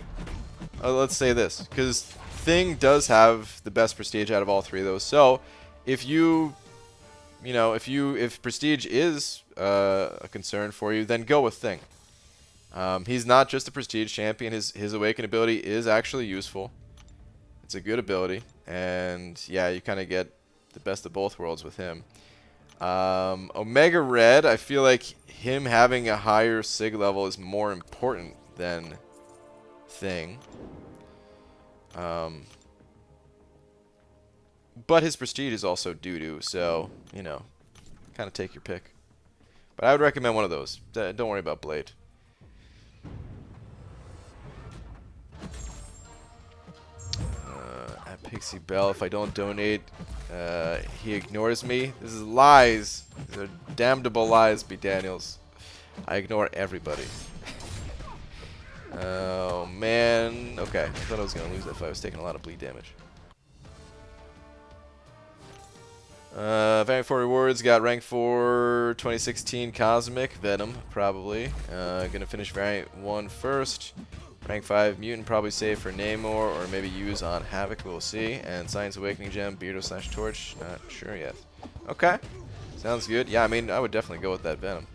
let's say this, because Thing does have the best prestige out of all 3 of those. So, if if prestige is a concern for you, then go with Thing. He's not just a prestige champion. His awaken ability is actually useful. It's a good ability, and yeah, you kind of get the best of both worlds with him. Omega Red, I feel like him having a higher sig level is more important than Thing. But his prestige is also doo-doo, so, kind of take your pick. But I would recommend one of those. Don't worry about Blade. At Pixie Bell, if I don't donate, he ignores me. This is lies. These are damnable lies, B. Daniels. I ignore everybody. Oh, man. Okay, I thought I was going to lose that fight. I was taking a lot of bleed damage. Variant 4 rewards, got rank 4 2016 Cosmic, Venom, probably. Gonna finish Variant 1 first. Rank 5 Mutant, probably save for Namor, or maybe use on Havoc, we'll see. And Science Awakening Gem, Beardo / Torch, not sure yet. Okay, sounds good. Yeah, I mean, I would definitely go with that Venom.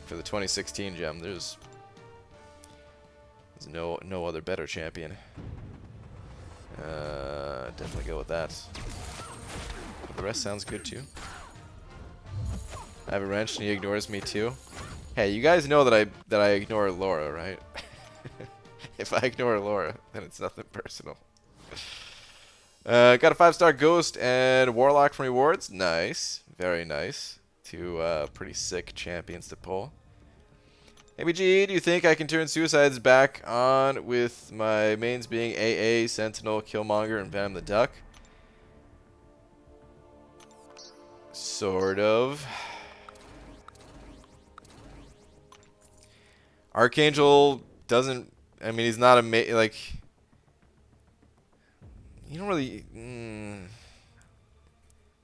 For the 2016 gem, there's no other better champion. Definitely go with that. The rest sounds good too. I have a wrench and he ignores me too. Hey, you guys know that I ignore Laura, right? If I ignore Laura, then it's nothing personal. Got a 5-star Ghost and Warlock from rewards. Nice, very nice. 2 pretty sick champions to pull. ABG, do you think I can turn Suicides back on with my mains being AA, Sentinel, Killmonger, and Venom the Duck? Sort of. Archangel doesn't... I mean, he's not like... You don't really...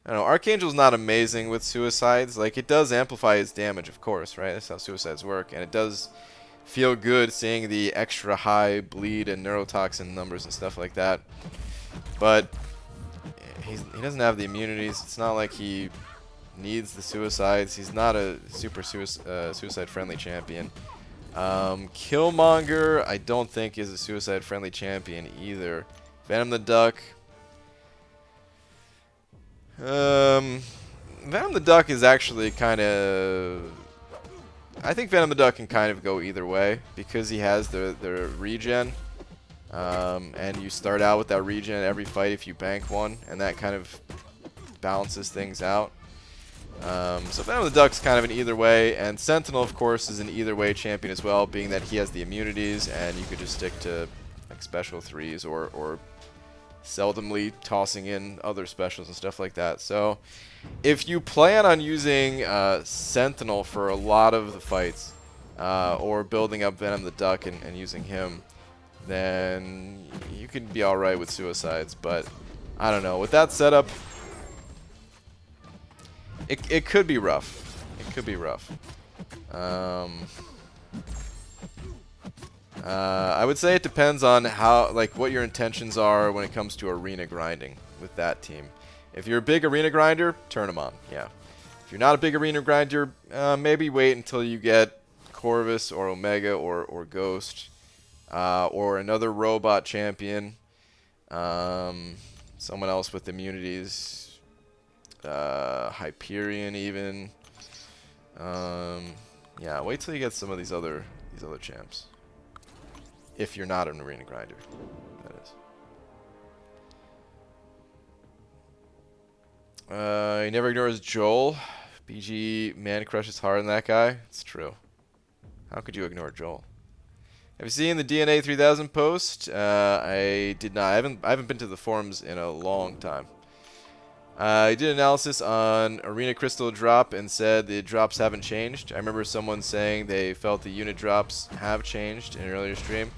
I don't know. Archangel's not amazing with Suicides. Like, it does amplify his damage, of course, right? That's how Suicides work. And it does feel good seeing the extra high bleed and neurotoxin numbers and stuff like that. But he doesn't have the immunities. It's not like he needs the Suicides. He's not a super suicide-friendly champion. Killmonger, I don't think is a suicide-friendly champion either. Venom the Duck... Venom the Duck is actually kind of... I think Venom the Duck can kind of go either way because he has the regen. And you start out with that regen every fight if you bank one, and that kind of balances things out. So Venom the Duck's kind of an either way, and Sentinel, of course, is an either way champion as well, being that he has the immunities, and you could just stick to like special 3s or seldomly tossing in other specials and stuff like that. So if you plan on using Sentinel for a lot of the fights, or building up Venom the Duck and using him, then you could be alright with Suicides. But I don't know. With that setup, it could be rough. It could be rough. I would say it depends on what your intentions are when it comes to arena grinding with that team. If you're a big arena grinder, turn them on, yeah. If you're not a big arena grinder, maybe wait until you get Corvus or Omega or Ghost, or another robot champion, someone else with immunities, Hyperion even. Yeah, wait till you get some of these other champs. If you're not an arena grinder, that is. He never ignores Joel. BG man crushes hard on that guy. It's true. How could you ignore Joel? Have you seen the DNA 3000 post? I did not. I haven't been to the forums in a long time. I did analysis on Arena Crystal drop and said the drops haven't changed. I remember someone saying they felt the unit drops have changed in an earlier stream.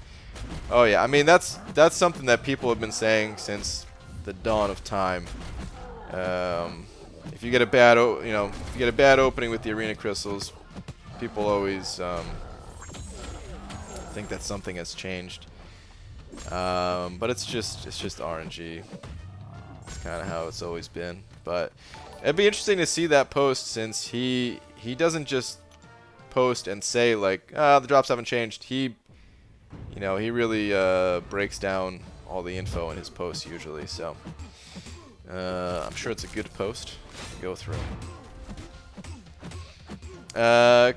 Oh yeah, I mean that's something that people have been saying since the dawn of time. If you get a bad, if you get a bad opening with the Arena Crystals, people always think that something has changed. But it's just RNG. It's kind of how it's always been. But it'd be interesting to see that post, since he doesn't just post and say like, the drops haven't changed. He really breaks down all the info in his posts usually. So I'm sure it's a good post to go through.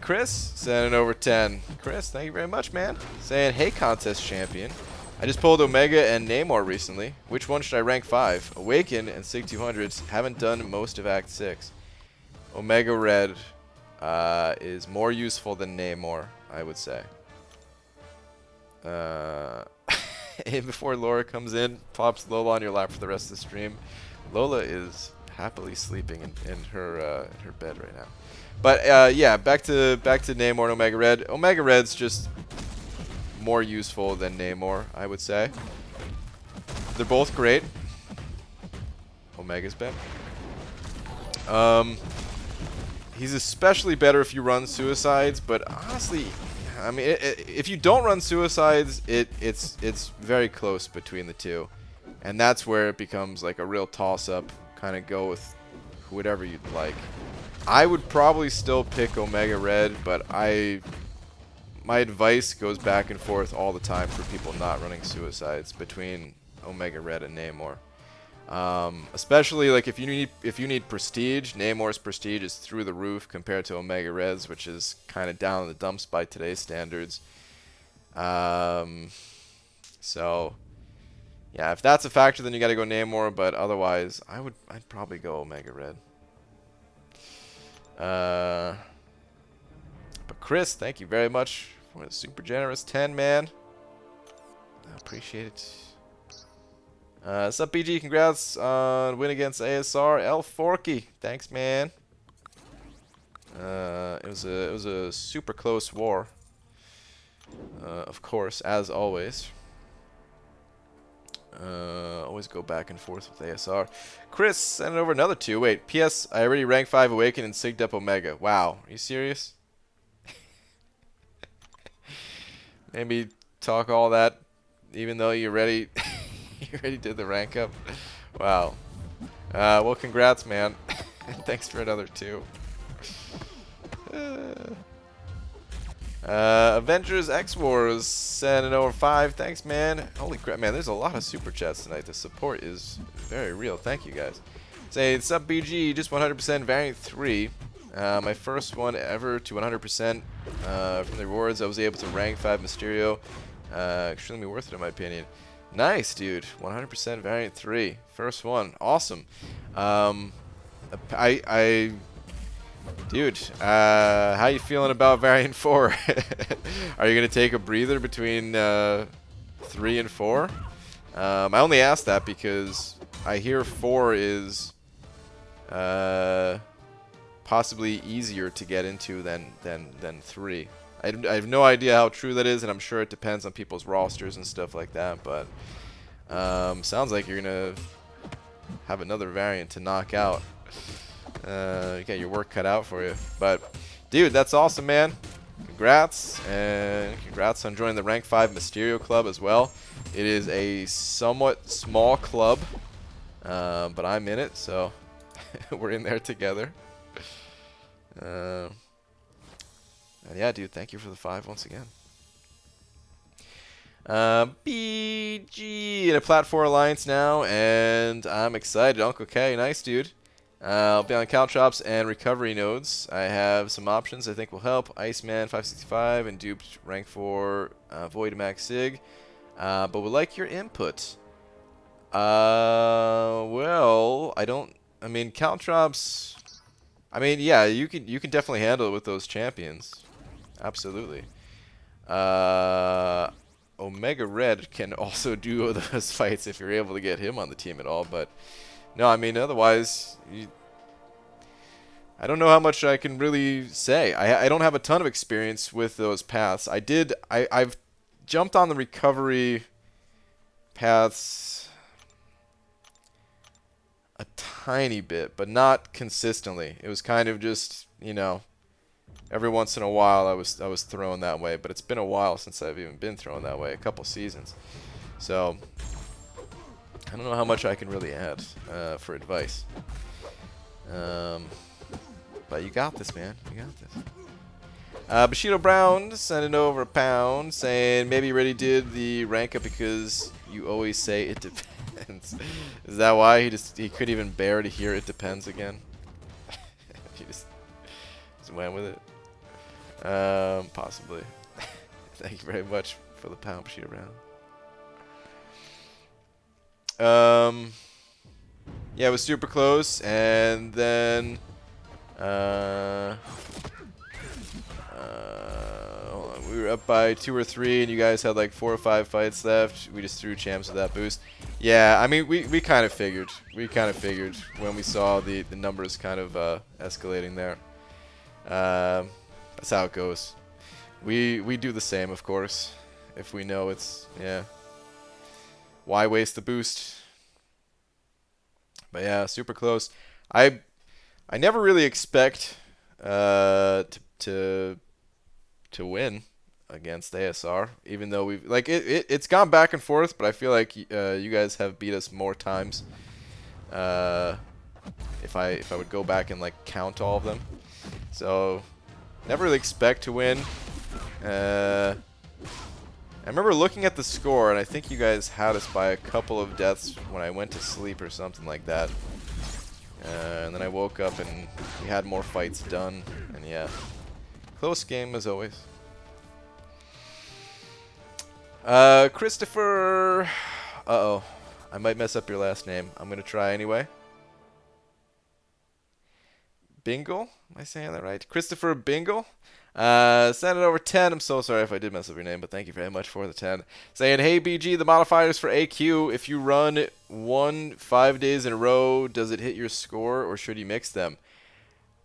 Chris sending over 10. Chris, thank you very much, man. Saying, hey, Contest Champion. I just pulled Omega and Namor recently. Which one should I rank 5? Awaken and Sig 200s haven't done most of Act 6. Omega Red is more useful than Namor, I would say. Before Laura comes in, pops Lola on your lap for the rest of the stream. Lola is happily sleeping in her bed right now. But yeah, back to Namor and Omega Red. Omega Red's just more useful than Namor, I would say. They're both great. Omega's better. He's especially better if you run suicides, but honestly, I mean, if you don't run suicides, it's very close between the two, and that's where it becomes like a real toss-up. Kind of go with whatever you'd like. I would probably still pick Omega Red, but my advice goes back and forth all the time for people not running suicides between Omega Red and Namor. Especially like if you need prestige, Namor's prestige is through the roof compared to Omega Red's, which is kind of down in the dumps by today's standards. So yeah, if that's a factor, then you got to go Namor. But otherwise, I'd probably go Omega Red. But Chris, thank you very much for the super generous 10, man. I appreciate it. What's up, BG? Congrats on win against ASR. L Forky, thanks, man. It was a super close war. Of course, as always. Always go back and forth with ASR. Chris, send over another 2. Wait, PS, I already ranked 5 Awaken and Sigged up Omega. Wow, are you serious? Maybe talk all that, even though you already did the rank up. Wow. Well, congrats, man. Thanks for another 2. Avengers X Wars sending over 5. Thanks, man. Holy crap, man. There's a lot of super chats tonight. The support is very real. Thank you, guys. Say, what's up, BG? Just 100% variant 3. My first one ever to 100% from the rewards. I was able to rank 5 Mysterio. Extremely worth it, in my opinion. Nice, dude. 100% variant 3. First one. Awesome. Dude, how you feeling about variant 4? Are you gonna take a breather between 3 and 4? I only asked that because I hear 4 is possibly easier to get into than 3. I have no idea how true that is, and I'm sure it depends on people's rosters and stuff like that. But sounds like you're gonna have another variant to knock out. You got your work cut out for you. But, dude, that's awesome, man. Congrats, and congrats on joining the Rank 5 Mysterio Club as well. It is a somewhat small club, but I'm in it, so we're in there together. And yeah, dude, thank you for the 5 once again. BG in a Plat 4 Alliance now, and I'm excited. Uncle K, nice, dude. I'll be on caltrops and recovery nodes. I have some options I think will help. Iceman 565 and duped rank 4 Void Max Sig. But would like your input. Well, I mean, caltrops. I mean, yeah, you can definitely handle it with those champions. Absolutely. Omega Red can also do those fights if you're able to get him on the team at all. But no, I mean, otherwise, I don't know how much I can really say. I don't have a ton of experience with those paths. I've jumped on the recovery paths a tiny bit, but not consistently. It was kind of just, you know, every once in a while I was thrown that way, but it's been a while since I've even been thrown that way, a couple seasons. So I don't know how much I can really add for advice. But you got this, man. You got this. Bushido Brown sending over £1 saying maybe you already did the rank up because you always say it depends. Is that why he couldn't even bear to hear it depends again? He just went with it. Possibly. Thank you very much for the pound, Bushido Brown. Yeah, it was super close, and then hold on, we were up by 2 or 3, and you guys had like 4 or 5 fights left. We just threw champs with that boost. Yeah, I mean, we kind of figured. We kind of figured when we saw the numbers kind of escalating there. That's how it goes. We do the same, of course, if we know it's, yeah. Why waste the boost? But yeah, super close. I never really expect to win against ASR, even though we've like it's gone back and forth. But I feel like you guys have beat us more times. If I would go back and like count all of them, so never really expect to win. I remember looking at the score, and I think you guys had us by a couple of deaths when I went to sleep or something like that. And then I woke up and we had more fights done, and yeah, close game as always. Christopher, uh-oh, I might mess up your last name. I'm gonna try anyway. Bingle? Am I saying that right? Christopher Bingle? Send it over 10. I'm so sorry if I did mess up your name, but thank you very much for the 10. Saying, hey, BG, the modifiers for AQ. If you run 5 days in a row, does it hit your score, or should you mix them?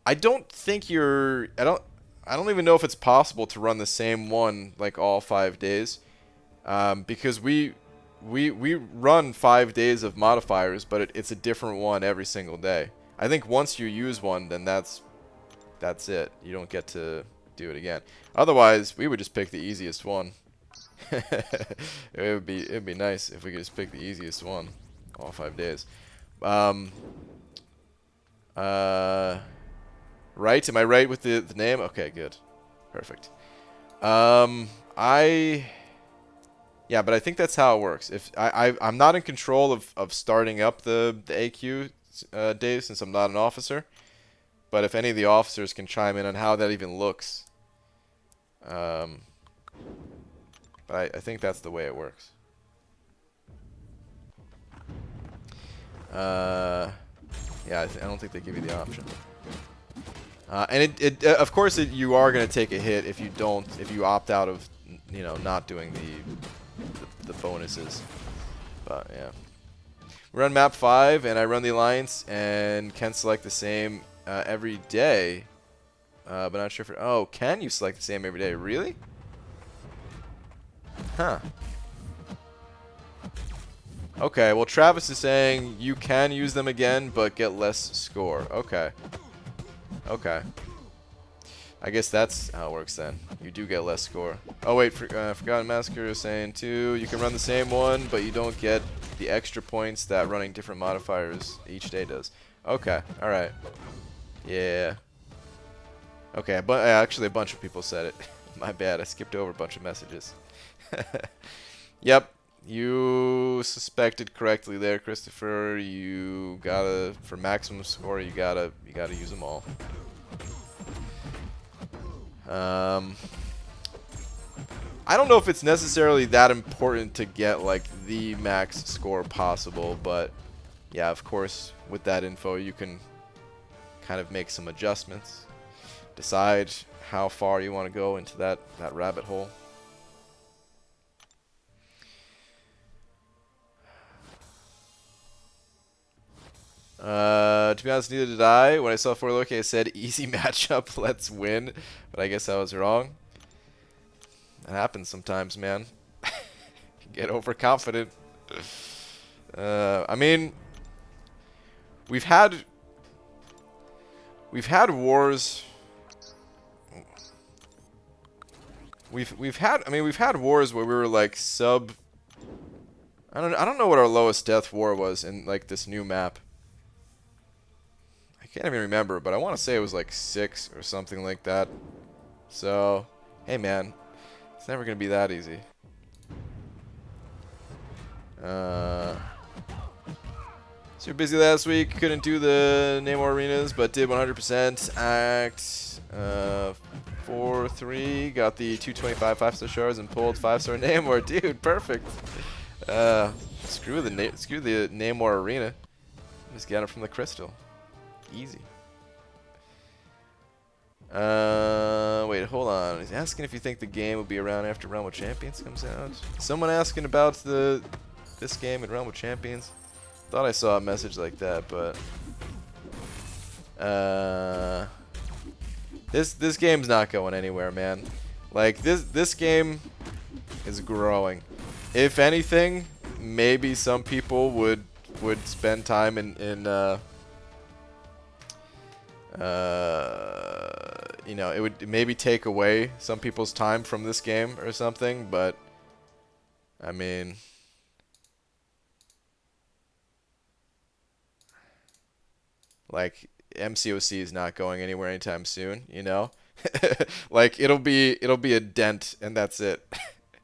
I don't think you're... I don't even know if it's possible to run the same one, like, all 5 days. Because we run 5 days of modifiers, but it's a different one every single day. I think once you use one, then that's it. You don't get to do it again. Otherwise, we would just pick the easiest one. It'd be nice if we could just pick the easiest one all 5 days. Right? Am I right with the name? Okay, good. Perfect. Yeah, but I think that's how it works. If I'm not in control of starting up the AQ days since I'm not an officer. But if any of the officers can chime in on how that even looks. But I think that's the way it works. Yeah, I don't think they give you the option. And of course, you are going to take a hit if you opt out of, you know, not doing the bonuses. But yeah, we run map 5, and I run the alliance, and can select the same every day, but not sure if oh, can you select the same every day? Really? Huh. Okay, well, Travis is saying you can use them again, but get less score. Okay. Okay. I guess that's how it works then. You do get less score. Oh, wait, Forgotten Massacre is saying, too, you can run the same one, but you don't get the extra points that running different modifiers each day does. Okay, alright. Yeah. Okay, but actually a bunch of people said it. My bad, I skipped over a bunch of messages. Yep, you suspected correctly there, Christopher. You gotta, for maximum score, you gotta use them all. I don't know if it's necessarily that important to get like the max score possible, but yeah, of course, with that info, you can kind of make some adjustments, decide how far you want to go into that rabbit hole. To be honest, neither did I. When I saw 4 Loki, I said easy matchup, let's win. But I guess I was wrong. That happens sometimes, man. Get overconfident. I mean, we've had wars. We've had wars where we were like sub. I don't know what our lowest death war was in like this new map. I can't even remember, but I want to say it was like 6 or something like that. So, hey man, it's never gonna be that easy. So you're busy last week, couldn't do the Namor arenas, but did 100% Act 4-3, got the 225 5-star shards and pulled 5-star Namor. Dude, perfect. Screw the Namor arena. Just get it from the crystal. Easy. Wait, hold on. He's asking if you think the game will be around after Realm of Champions comes out. Someone asking about this game at Realm of Champions. Thought I saw a message like that, but this game's not going anywhere, man. Like this game is growing. If anything, maybe some people would spend time in you know, it would maybe take away some people's time from this game or something, but I mean, like, MCOC is not going anywhere anytime soon, you know? Like, it'll be a dent, and that's it.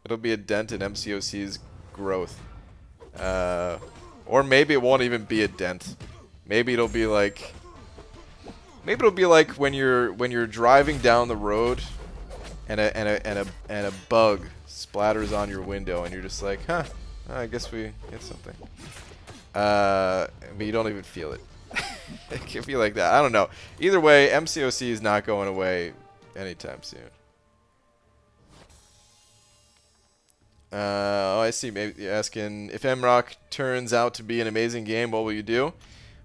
It'll be a dent in MCOC's growth. Or maybe it won't even be a dent. Maybe it'll be like when you're driving down the road and a bug splatters on your window and you're just like, huh, I guess we get something. But you don't even feel it. It can be like that. I don't know. Either way, MCOC is not going away anytime soon. Oh, I see. Maybe you're asking if MRock turns out to be an amazing game, what will you do?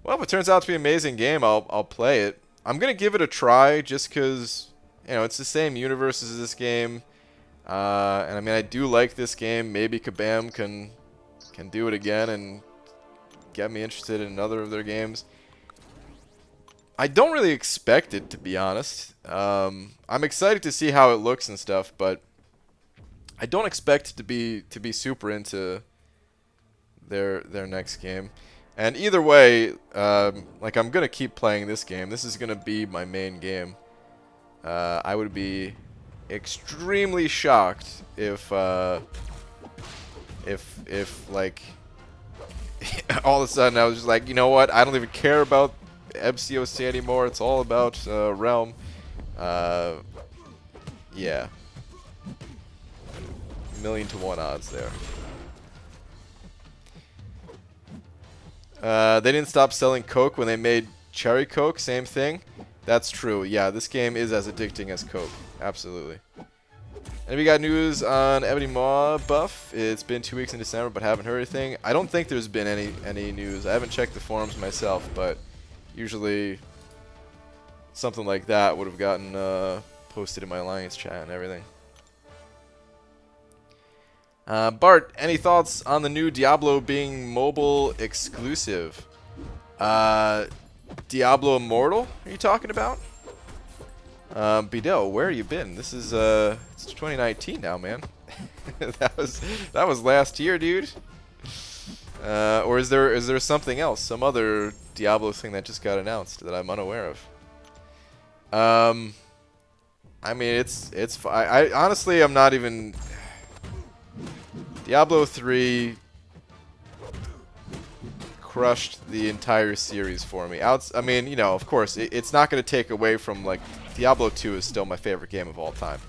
Well, if it turns out to be an amazing game, I'll play it. I'm gonna give it a try just because, you know, it's the same universe as this game, and I mean I do like this game. Maybe Kabam can do it again and get me interested in another of their games. I don't really expect it, to be honest. I'm excited to see how it looks and stuff, but I don't expect to be super into their next game. And either way, like, I'm gonna keep playing this game. This is gonna be my main game. I would be extremely shocked if like all of a sudden I was just like, you know what? I don't even care about MCOC anymore. It's all about Realm. Yeah. 1,000,000 to 1 odds there. They didn't stop selling Coke when they made Cherry Coke. Same thing. That's true. Yeah, this game is as addicting as Coke. Absolutely. And we got news on Ebony Maw buff. It's been 2 weeks in December, but haven't heard anything. I don't think there's been any news. I haven't checked the forums myself, but usually something like that would have gotten posted in my Alliance chat and everything. Bart, any thoughts on the new Diablo being mobile exclusive? Diablo Immortal, are you talking about? Bidel, where you been? This is it's 2019 now, man. that was last year, dude. Or is there something else, some other Diablo thing that just got announced that I'm unaware of? I mean, it's I honestly, I'm not even. Diablo 3 crushed the entire series for me. I mean, you know, of course, it's not going to take away from, like, Diablo 2 is still my favorite game of all time.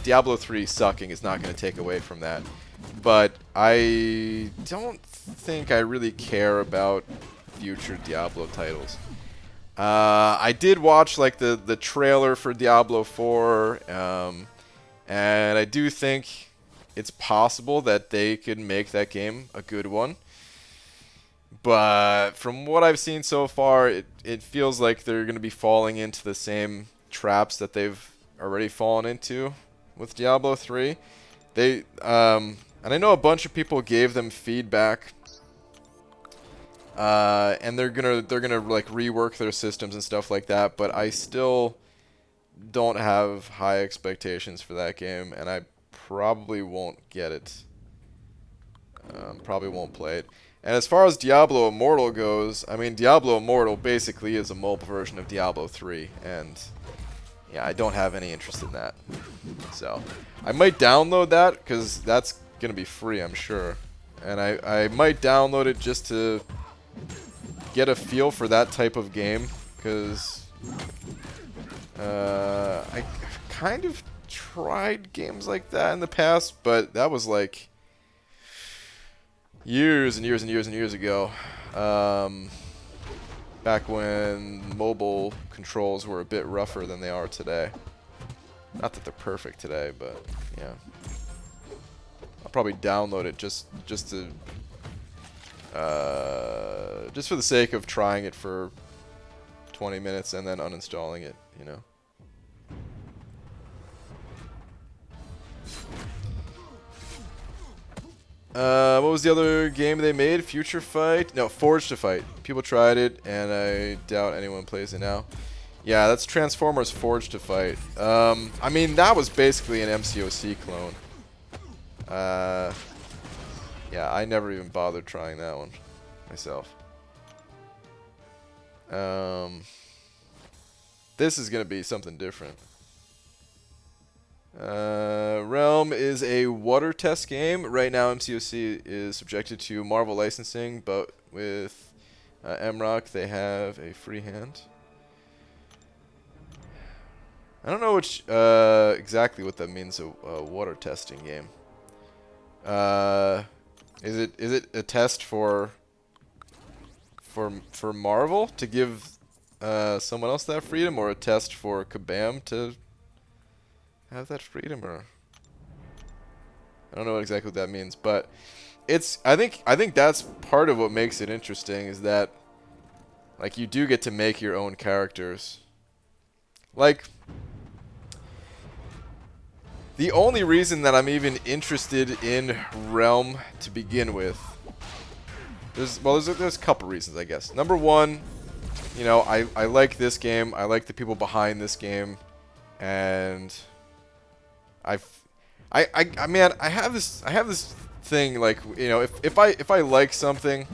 Diablo 3 sucking is not going to take away from that. But I don't think I really care about future Diablo titles. I did watch, like, the trailer for Diablo 4, and I do think it's possible that they could make that game a good one. But from what I've seen so far, it feels like they're going to be falling into the same traps that they've already fallen into with Diablo 3. And I know a bunch of people gave them feedback, and they're gonna like rework their systems and stuff like that. But I still don't have high expectations for that game, and I probably won't get it. Probably won't play it. And as far as Diablo Immortal goes, I mean, Diablo Immortal basically is a mobile version of Diablo 3, and yeah, I don't have any interest in that. So, I might download that, because that's going to be free, I'm sure. And I might download it just to get a feel for that type of game, because I kind of tried games like that in the past, but that was like years and years and years and years ago. Back when mobile controls were a bit rougher than they are today. Not that they're perfect today, but yeah. I'll probably download it just for the sake of trying it for 20 minutes and then uninstalling it, you know. What was the other game they made? Future Fight? No, Forge to Fight. People tried it, and I doubt anyone plays it now. Yeah, that's Transformers Forge to Fight. I mean, that was basically an MCOC clone. Yeah, I never even bothered trying that one myself. This is going to be something different. Realm is a water test game. Right now, MCOC is subjected to Marvel licensing, but with MRock, they have a free hand. I don't know which exactly what that means. A water testing game. Is it a test for Marvel to give someone else that freedom, or a test for Kabam to have that freedom? Or I don't know exactly what that means, but it's I think that's part of what makes it interesting, is that like you do get to make your own characters. Like, the only reason that I'm even interested in Realm to begin with, there's a couple reasons, I guess. Number one, you know, I like this game. I like the people behind this game, and I have this thing, like, you know, if I like something,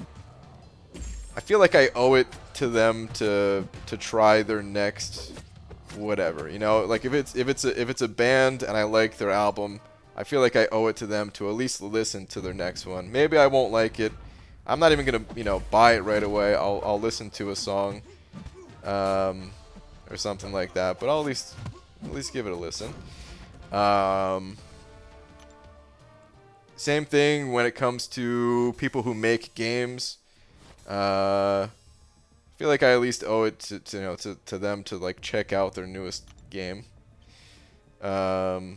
I feel like I owe it to them to try their next whatever, you know, like if it's a band and I like their album, I feel like I owe it to them to at least listen to their next one. Maybe I won't like it. I'm not even gonna, you know, buy it right away. I'll listen to a song, or something like that. But I'll at least give it a listen. Same thing when it comes to people who make games. I feel like I at least owe it to them to like check out their newest game. So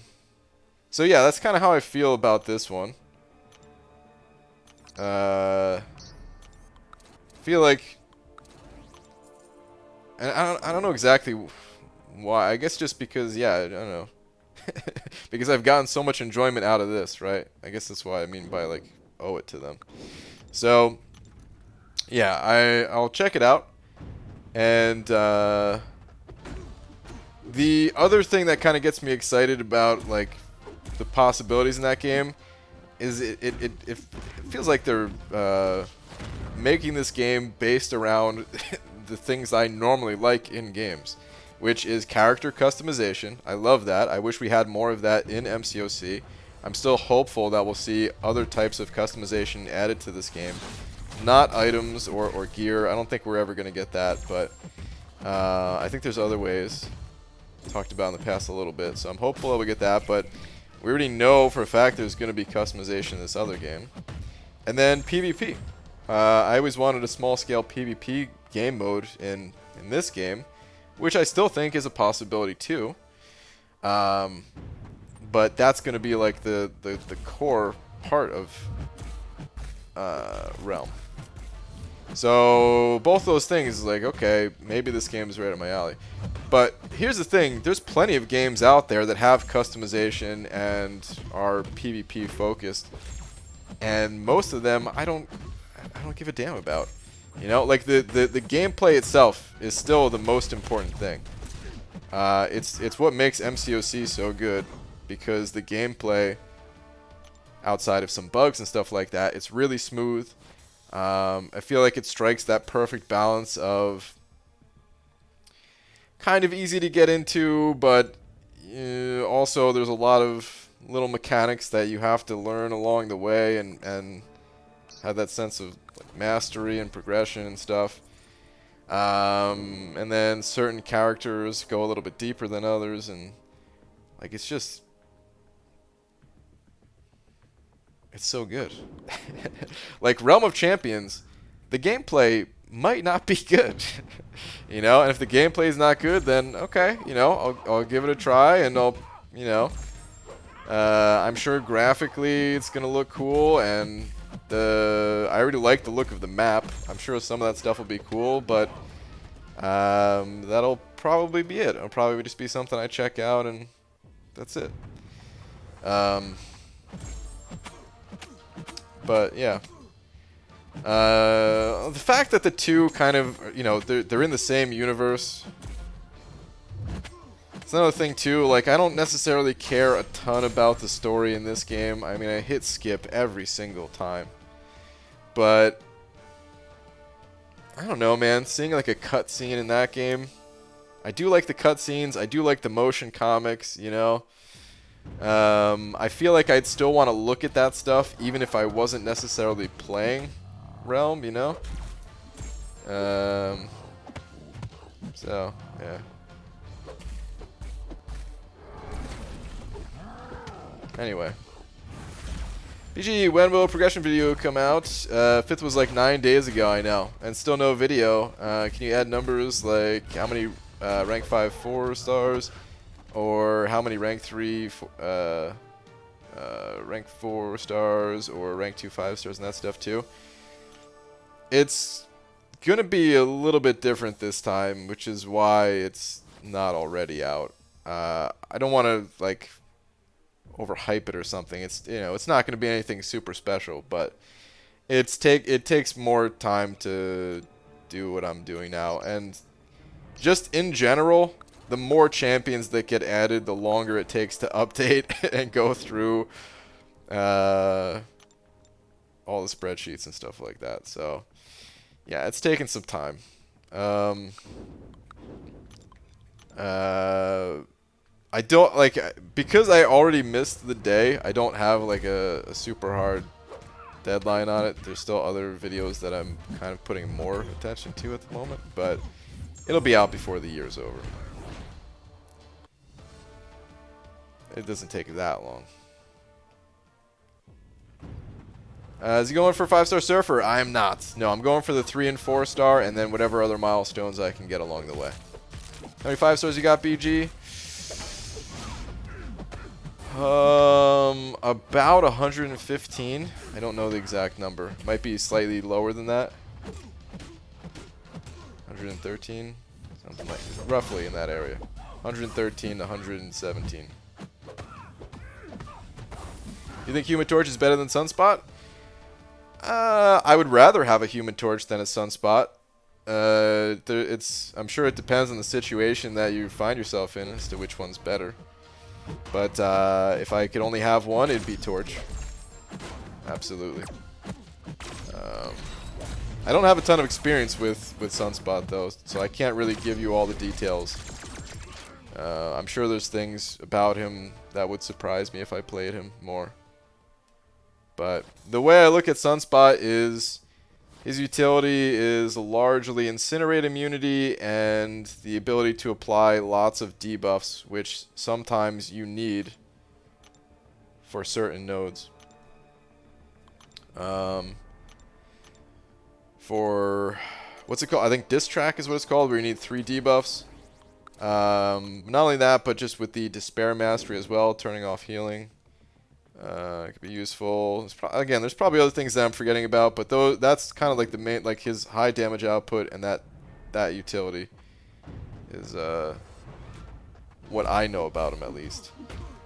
yeah, that's kind of how I feel about this one. Feel like, and I don't know exactly why. I guess just because, yeah, I don't know. Because I've gotten so much enjoyment out of this, right? I guess that's why I mean by like owe it to them. So yeah, I'll check it out. And the other thing that kind of gets me excited about like the possibilities in that game is it feels like they're making this game based around the things I normally like in games, which is character customization. I love that. I wish we had more of that in MCOC. I'm still hopeful that we'll see other types of customization added to this game. Not items or gear. I don't think we're ever going to get that, but I think there's other ways. Talked about in the past a little bit, so I'm hopeful that we get that, but we already know for a fact there's going to be customization in this other game. And then PvP. I always wanted a small-scale PvP game mode in this game, which I still think is a possibility too. But that's going to be like the core part of Realm. So both those things, like, okay, maybe this game is right up my alley. But here's the thing, there's plenty of games out there that have customization and are PvP focused. And most of them I don't give a damn about. You know, like the gameplay itself is still the most important thing. It's what makes MCOC so good, because the gameplay, outside of some bugs and stuff like that, it's really smooth. I feel like it strikes that perfect balance of kind of easy to get into, but also there's a lot of little mechanics that you have to learn along the way and have that sense of like mastery and progression and stuff. And then certain characters go a little bit deeper than others, and like it's so good. Like Realm of Champions, the gameplay might not be good. You know, and if the gameplay is not good, then okay, you know, I'll give it a try, and I'll, you know, I'm sure graphically it's gonna look cool, and I already like the look of the map. I'm sure some of that stuff will be cool, but that'll probably be it. It'll probably just be something I check out, and that's it. But yeah, the fact that the two kind of, you know, they're in the same universe. It's another thing too. Like, I don't necessarily care a ton about the story in this game. I mean, I hit skip every single time, but I don't know, man. Seeing like a cutscene in that game, I do like the cutscenes. I do like the motion comics, you know. I feel like I'd still want to look at that stuff even if I wasn't necessarily playing Realm, you know. So yeah. Anyway, BG, when will a progression video come out? 5th was like 9 days ago, I know, and still no video. Can you add numbers like how many rank 5 4 stars, or how many rank 3 rank 4 stars, or rank 2 5 stars, and that stuff too? It's gonna be a little bit different this time, which is why it's not already out. I don't want to like overhype it or something. It's, you know, it's not going to be anything super special, but it takes more time to do what I'm doing now, and just in general, the more champions that get added, the longer it takes to update and go through all the spreadsheets and stuff like that. So yeah, it's taking some time. I don't, like, because I already missed the day, I don't have like a super hard deadline on it. There's still other videos that I'm kind of putting more attention to at the moment, but it'll be out before the year's over. It doesn't take that long. Is he going for 5-star Surfer? I am not. No, I'm going for the 3 and 4 star, and then whatever other milestones I can get along the way. How many 5 stars you got, BG? About 115. I don't know the exact number. Might be slightly lower than that. 113, something like, roughly in that area. 113 to 117. You think Human Torch is better than Sunspot? I would rather have a Human Torch than a Sunspot. I'm sure it depends on the situation that you find yourself in as to which one's better. But if I could only have one, it'd be Torch. Absolutely. I don't have a ton of experience with Sunspot though, so I can't really give you all the details. I'm sure there's things about him that would surprise me if I played him more. But the way I look at Sunspot is his utility is largely Incinerate immunity and the ability to apply lots of debuffs, which sometimes you need for certain nodes. For what's it called? I think Diss Track is what it's called, where you need 3 debuffs. Not only that, but just with the Despair Mastery as well, turning off healing. Could be useful. Again, there's probably other things that I'm forgetting about, but that's kind of like the main, like his high damage output and that utility is what I know about him at least.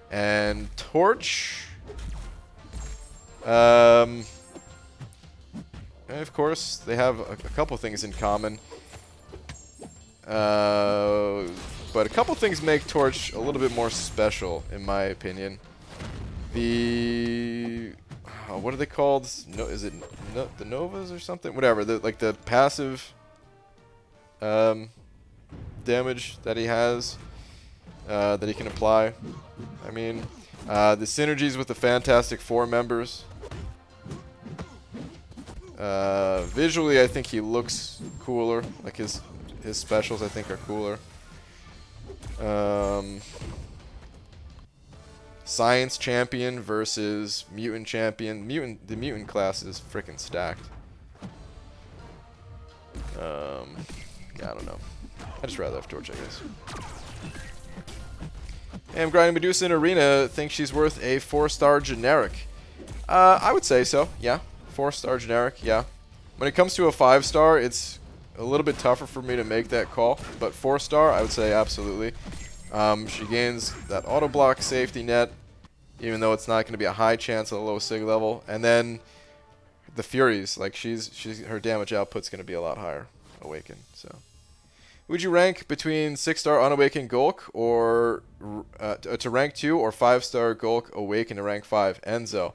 And Torch, and of course they have a couple things in common. But a couple things make Torch a little bit more special, in my opinion. The what are they called? No, is it the Novas or something? Whatever. Like the passive damage that he has that he can apply. I mean, the synergies with the Fantastic Four members. Visually, I think he looks cooler. Like his specials, I think, are cooler. Science Champion versus Mutant Champion. The Mutant class is freaking stacked. I don't know. I just rather have Torch, I guess. And I'm grinding Medusa in Arena. Think she's worth a 4-star generic. I would say so. Yeah, 4-star generic. Yeah. When it comes to a 5-star, it's a little bit tougher for me to make that call. But 4-star, I would say absolutely. She gains that auto block safety net, even though it's not going to be a high chance at a low sig level. And then the Furies, like her damage output's going to be a lot higher. Awaken. So, would you rank between 6-star Unawakened Gulk or to rank 2 or 5-star Gulk Awaken to rank 5? Enzo.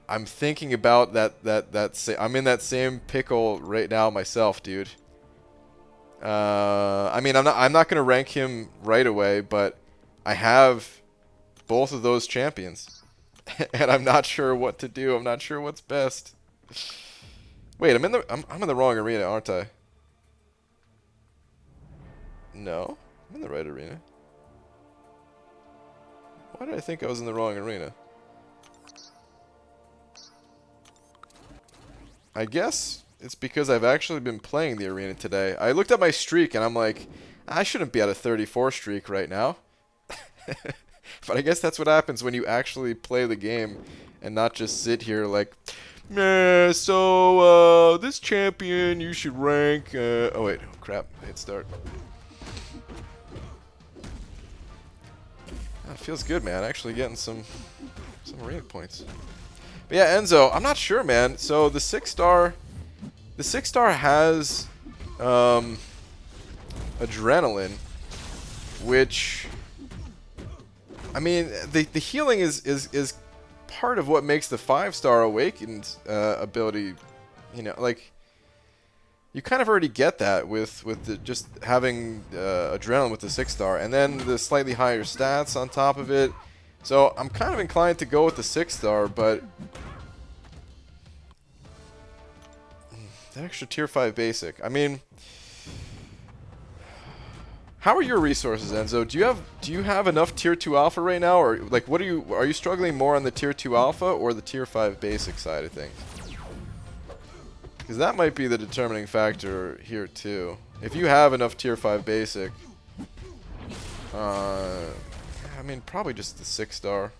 I'm thinking about that. I'm in that same pickle right now myself, dude. I mean, I'm not gonna rank him right away, but I have both of those champions, and I'm not sure what to do. I'm not sure what's best. Wait, I'm in the wrong arena, aren't I? No, I'm in the right arena. Why did I think I was in the wrong arena? I guess it's because I've actually been playing the arena today. I looked at my streak and I'm like, I shouldn't be at a 34 streak right now. But I guess that's what happens when you actually play the game and not just sit here like, nah, so this champion you should rank. Oh wait, oh, crap, hit start. That feels good, man. Actually getting some arena points. But yeah, Enzo, I'm not sure, man. So the 6-star has adrenaline, which, I mean, the healing is part of what makes the 5-star Awakened ability, you know, like, you kind of already get that with just having adrenaline with the 6-star, and then the slightly higher stats on top of it. So I'm kind of inclined to go with the 6-star, but the extra tier 5 basic. I mean, how are your resources, Enzo? Do you have enough tier 2 alpha right now, or like are you struggling more on the tier 2 alpha or the tier 5 basic side of things? Because that might be the determining factor here too. If you have enough tier 5 basic, I mean, probably just the 6-star.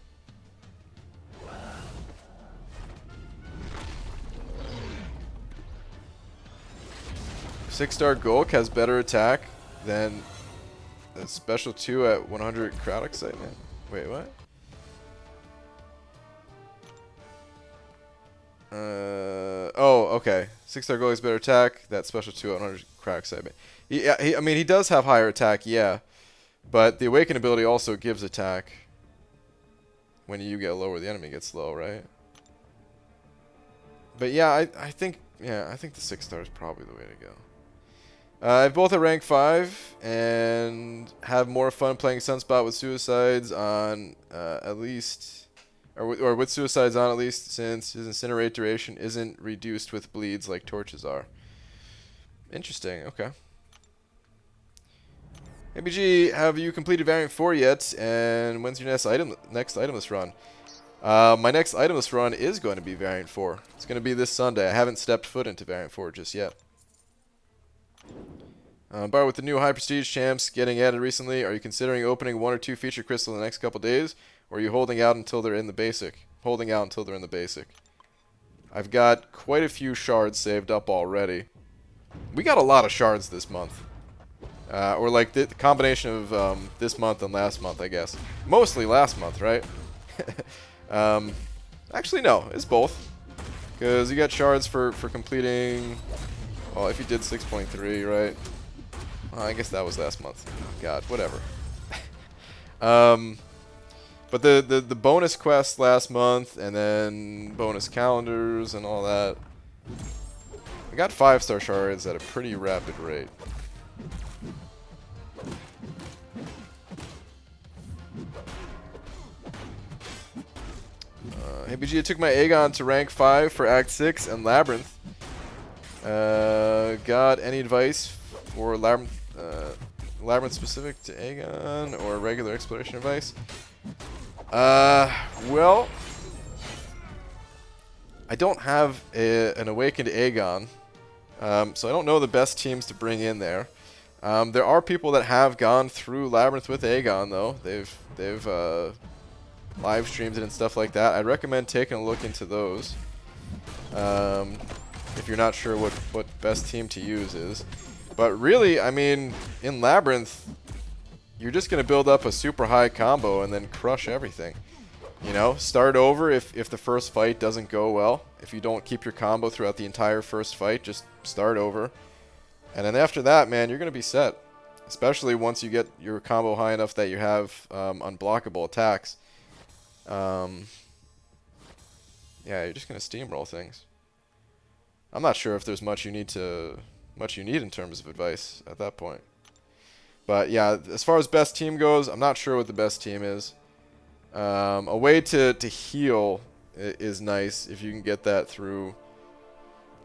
Six-star Gulk has better attack than the special 2 at 100 crowd excitement. Wait, what? Oh, okay. 6-star Gulk has better attack. That special 2 at 100 crowd excitement. I mean, he does have higher attack, yeah. But the Awaken ability also gives attack when you get low or the enemy gets low, right? But yeah, I think the 6-star is probably the way to go. I both at rank 5 and have more fun playing Sunspot with Suicides on at least, or with Suicides on at least, since his Incinerate duration isn't reduced with bleeds like Torches are. Interesting, okay. ABG, have you completed Variant 4 yet? And when's your next Itemless run? My next Itemless run is going to be Variant 4. It's going to be this Sunday. I haven't stepped foot into Variant 4 just yet. Bar, with the new high prestige champs getting added recently, are you considering opening 1 or 2 feature crystals in the next couple days? Or are you holding out until they're in the basic? Holding out until they're in the basic. I've got quite a few shards saved up already. We got a lot of shards this month. Or like the combination of this month and last month, I guess. Mostly last month, right? Actually, no. It's both. Because you got shards for completing... Well, if you did 6.3, right? Well, I guess that was last month. God, whatever. But the bonus quest last month, and then bonus calendars and all that. I got 5-star shards at a pretty rapid rate. Hey BG, I took my Aegon to rank 5 for Act 6 and Labyrinth. Got any advice for Labyrinth specific to Aegon or regular exploration advice? Well, I don't have an Awakened Aegon, so I don't know the best teams to bring in there. There are people that have gone through Labyrinth with Aegon, though. They've live streamed it and stuff like that. I'd recommend taking a look into those. If you're not sure what best team to use is. But really, I mean, in Labyrinth, you're just going to build up a super high combo and then crush everything. You know, start over if the first fight doesn't go well. If you don't keep your combo throughout the entire first fight, just start over. And then after that, man, you're going to be set. Especially once you get your combo high enough that you have unblockable attacks. Yeah, you're just going to steamroll things. I'm not sure if there's much you need in terms of advice at that point. But yeah, as far as best team goes, I'm not sure what the best team is. A way to heal is nice if you can get that through,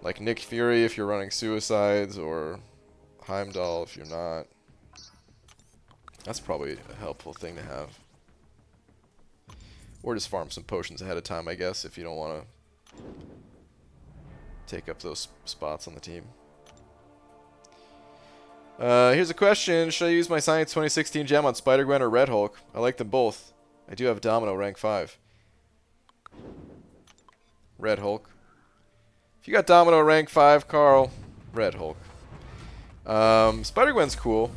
like Nick Fury if you're running Suicides, or Heimdall if you're not. That's probably a helpful thing to have. Or just farm some potions ahead of time, I guess, if you don't want to take up those spots on the team. Here's a question. Should I use my Science 2016 gem on Spider-Gwen or Red Hulk? I like them both. I do have Domino rank 5. Red Hulk. If you got Domino rank 5, Carl, Red Hulk. Spider-Gwen's cool.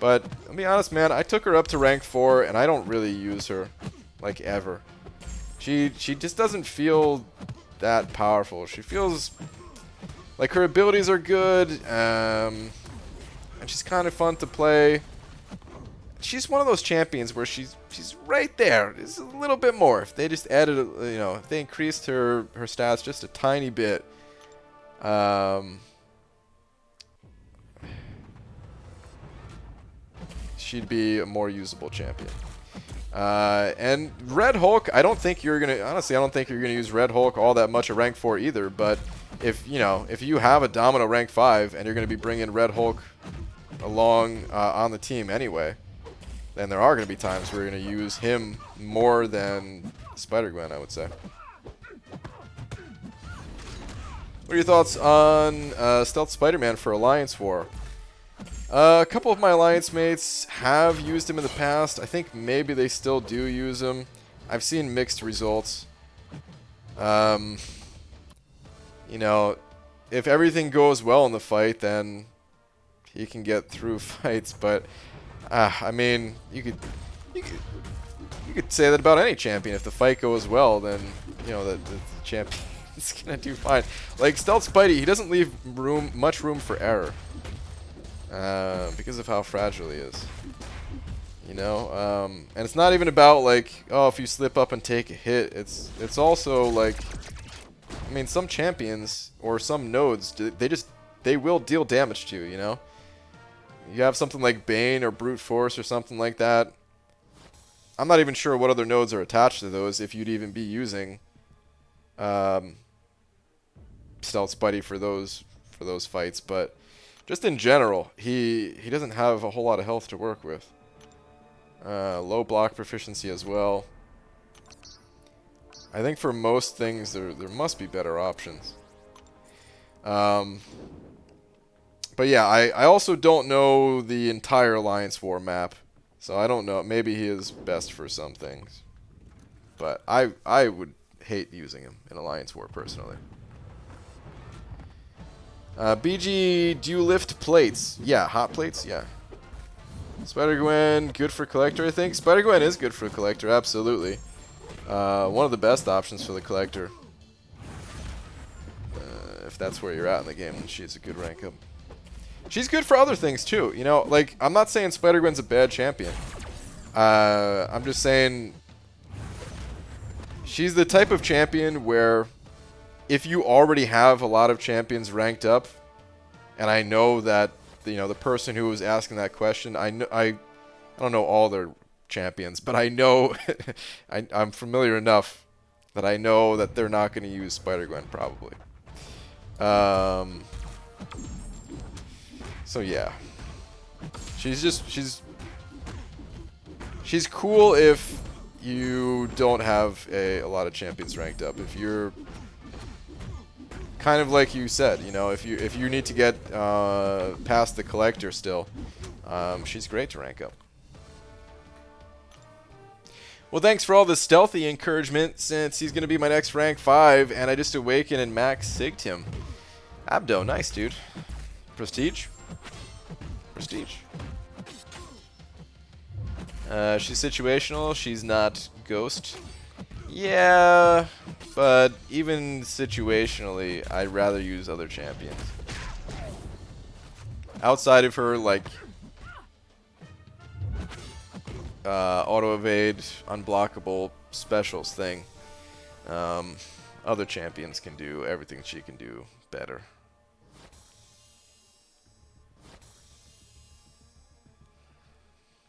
But, I'll be honest, man, I took her up to rank 4, and I don't really use her, like, ever. She just doesn't feel that powerful. She feels like her abilities are good, and she's kind of fun to play. She's one of those champions where she's right there. Just a little bit more. If they just added, you know, if they increased her stats just a tiny bit, she'd be a more usable champion. And Red Hulk, I don't think you're gonna, honestly, I don't think you're gonna use Red Hulk all that much at rank 4 either. But if you have a Domino rank 5 and you're gonna be bringing Red Hulk along on the team anyway, then there are gonna be times where you're gonna use him more than Spider-Gwen, I would say. What are your thoughts on Stealth Spider-Man for Alliance War? A couple of my Alliance mates have used him in the past. I think maybe they still do use him. I've seen mixed results. You know, if everything goes well in the fight, then he can get through fights. But I mean, you could say that about any champion. If the fight goes well, then you know the champion's gonna do fine. Like Stealth Spidey, he doesn't leave much room for error. Because of how fragile he is. You know? And it's not even about like, oh, if you slip up and take a hit. It's also like, I mean, some champions or some nodes, they will deal damage to you, you know? You have something like Bane or Brute Force or something like that. I'm not even sure what other nodes are attached to those, if you'd even be using Stealth Spidey for those fights, but just in general, he doesn't have a whole lot of health to work with. Low block proficiency as well. I think for most things, there must be better options. But yeah, I also don't know the entire Alliance War map. So I don't know. Maybe he is best for some things. But I would hate using him in Alliance War, personally. BG, do you lift plates? Yeah, hot plates? Yeah. Spider-Gwen, good for Collector, I think. Spider-Gwen is good for Collector, absolutely. One of the best options for the Collector. If that's where you're at in the game, then she's a good rank up. She's good for other things, too. You know, like, I'm not saying Spider-Gwen's a bad champion. I'm just saying she's the type of champion where if you already have a lot of champions ranked up, and I know that, you know, the person who was asking that question, I don't know all their champions, but I know I'm familiar enough that I know that they're not going to use Spider-Gwen probably. So yeah, she's cool if you don't have a lot of champions ranked up. If you're kind of like you said, you know, if you need to get past the Collector still, she's great to rank up. Well, thanks for all the stealthy encouragement, since he's going to be my next rank 5, and I just awakened and max sigged him. Abdo, nice, dude. Prestige? Prestige. She's situational, she's not ghost. Yeah, but even situationally, I'd rather use other champions. Outside of her, like, auto evade, unblockable specials thing, other champions can do everything she can do better.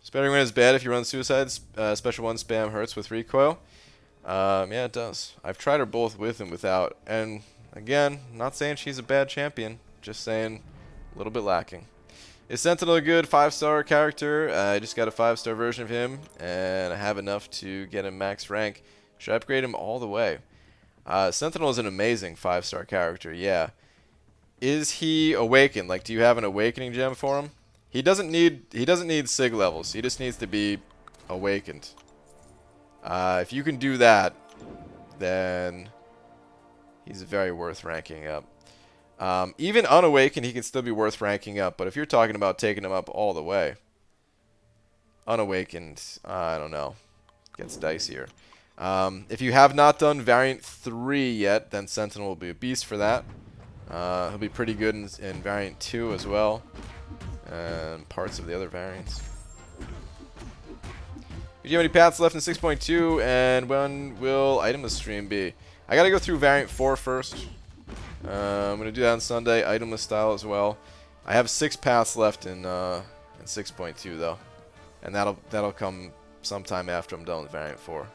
Spider-Man is bad if you run suicides. Special 1 spam hurts with recoil. Yeah, it does. I've tried her both with and without. And, again, not saying she's a bad champion. Just saying a little bit lacking. Is Sentinel a good 5-star character? I just got a 5-star version of him, and I have enough to get him max rank. Should I upgrade him all the way? Sentinel is an amazing 5-star character, yeah. Is he awakened? Like, do you have an awakening gem for him? He doesn't need sig levels. He just needs to be awakened. If you can do that, then he's very worth ranking up. Even unawakened, he can still be worth ranking up. But if you're talking about taking him up all the way, unawakened, I don't know, gets dicier. If you have not done Variant 3 yet, then Sentinel will be a beast for that. He'll be pretty good in Variant 2 as well, and parts of the other variants. Do you have any paths left in 6.2, and when will Itemless stream be? I gotta go through Variant 4 first. I'm gonna do that on Sunday, Itemless style as well. I have 6 paths left in 6.2 though, and that'll come sometime after I'm done with Variant 4.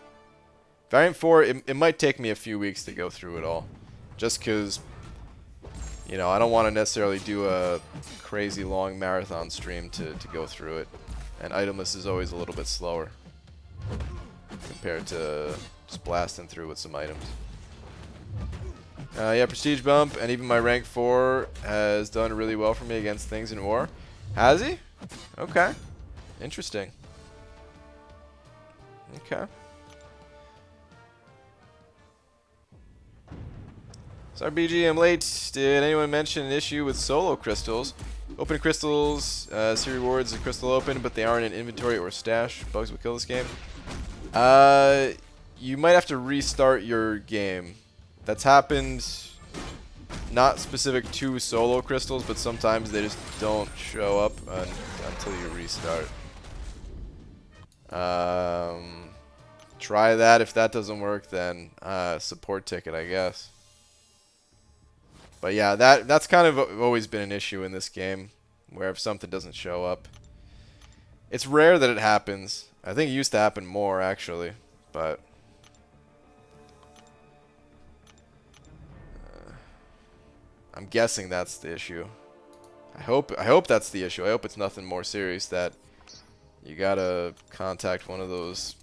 Variant 4, it might take me a few weeks to go through it all, just because, you know, I don't want to necessarily do a crazy long marathon stream to go through it, and Itemless is always a little bit slower compared to just blasting through with some items. Yeah, Prestige bump, and even my rank 4 has done really well for me against things in war. Has he? Okay. Interesting. Okay. Sorry, BG, I'm late. Did anyone mention an issue with solo crystals? Open crystals, see rewards, a crystal open, but they aren't in inventory or stash. Bugs will kill this game. You might have to restart your game. That's happened, not specific to solo crystals, but sometimes they just don't show up until you restart. Try that. If that doesn't work, then support ticket, I guess. But yeah, that's kind of always been an issue in this game, where if something doesn't show up. It's rare that it happens. I think it used to happen more, actually, but I'm guessing that's the issue. I hope that's the issue. I hope it's nothing more serious that you gotta contact one of those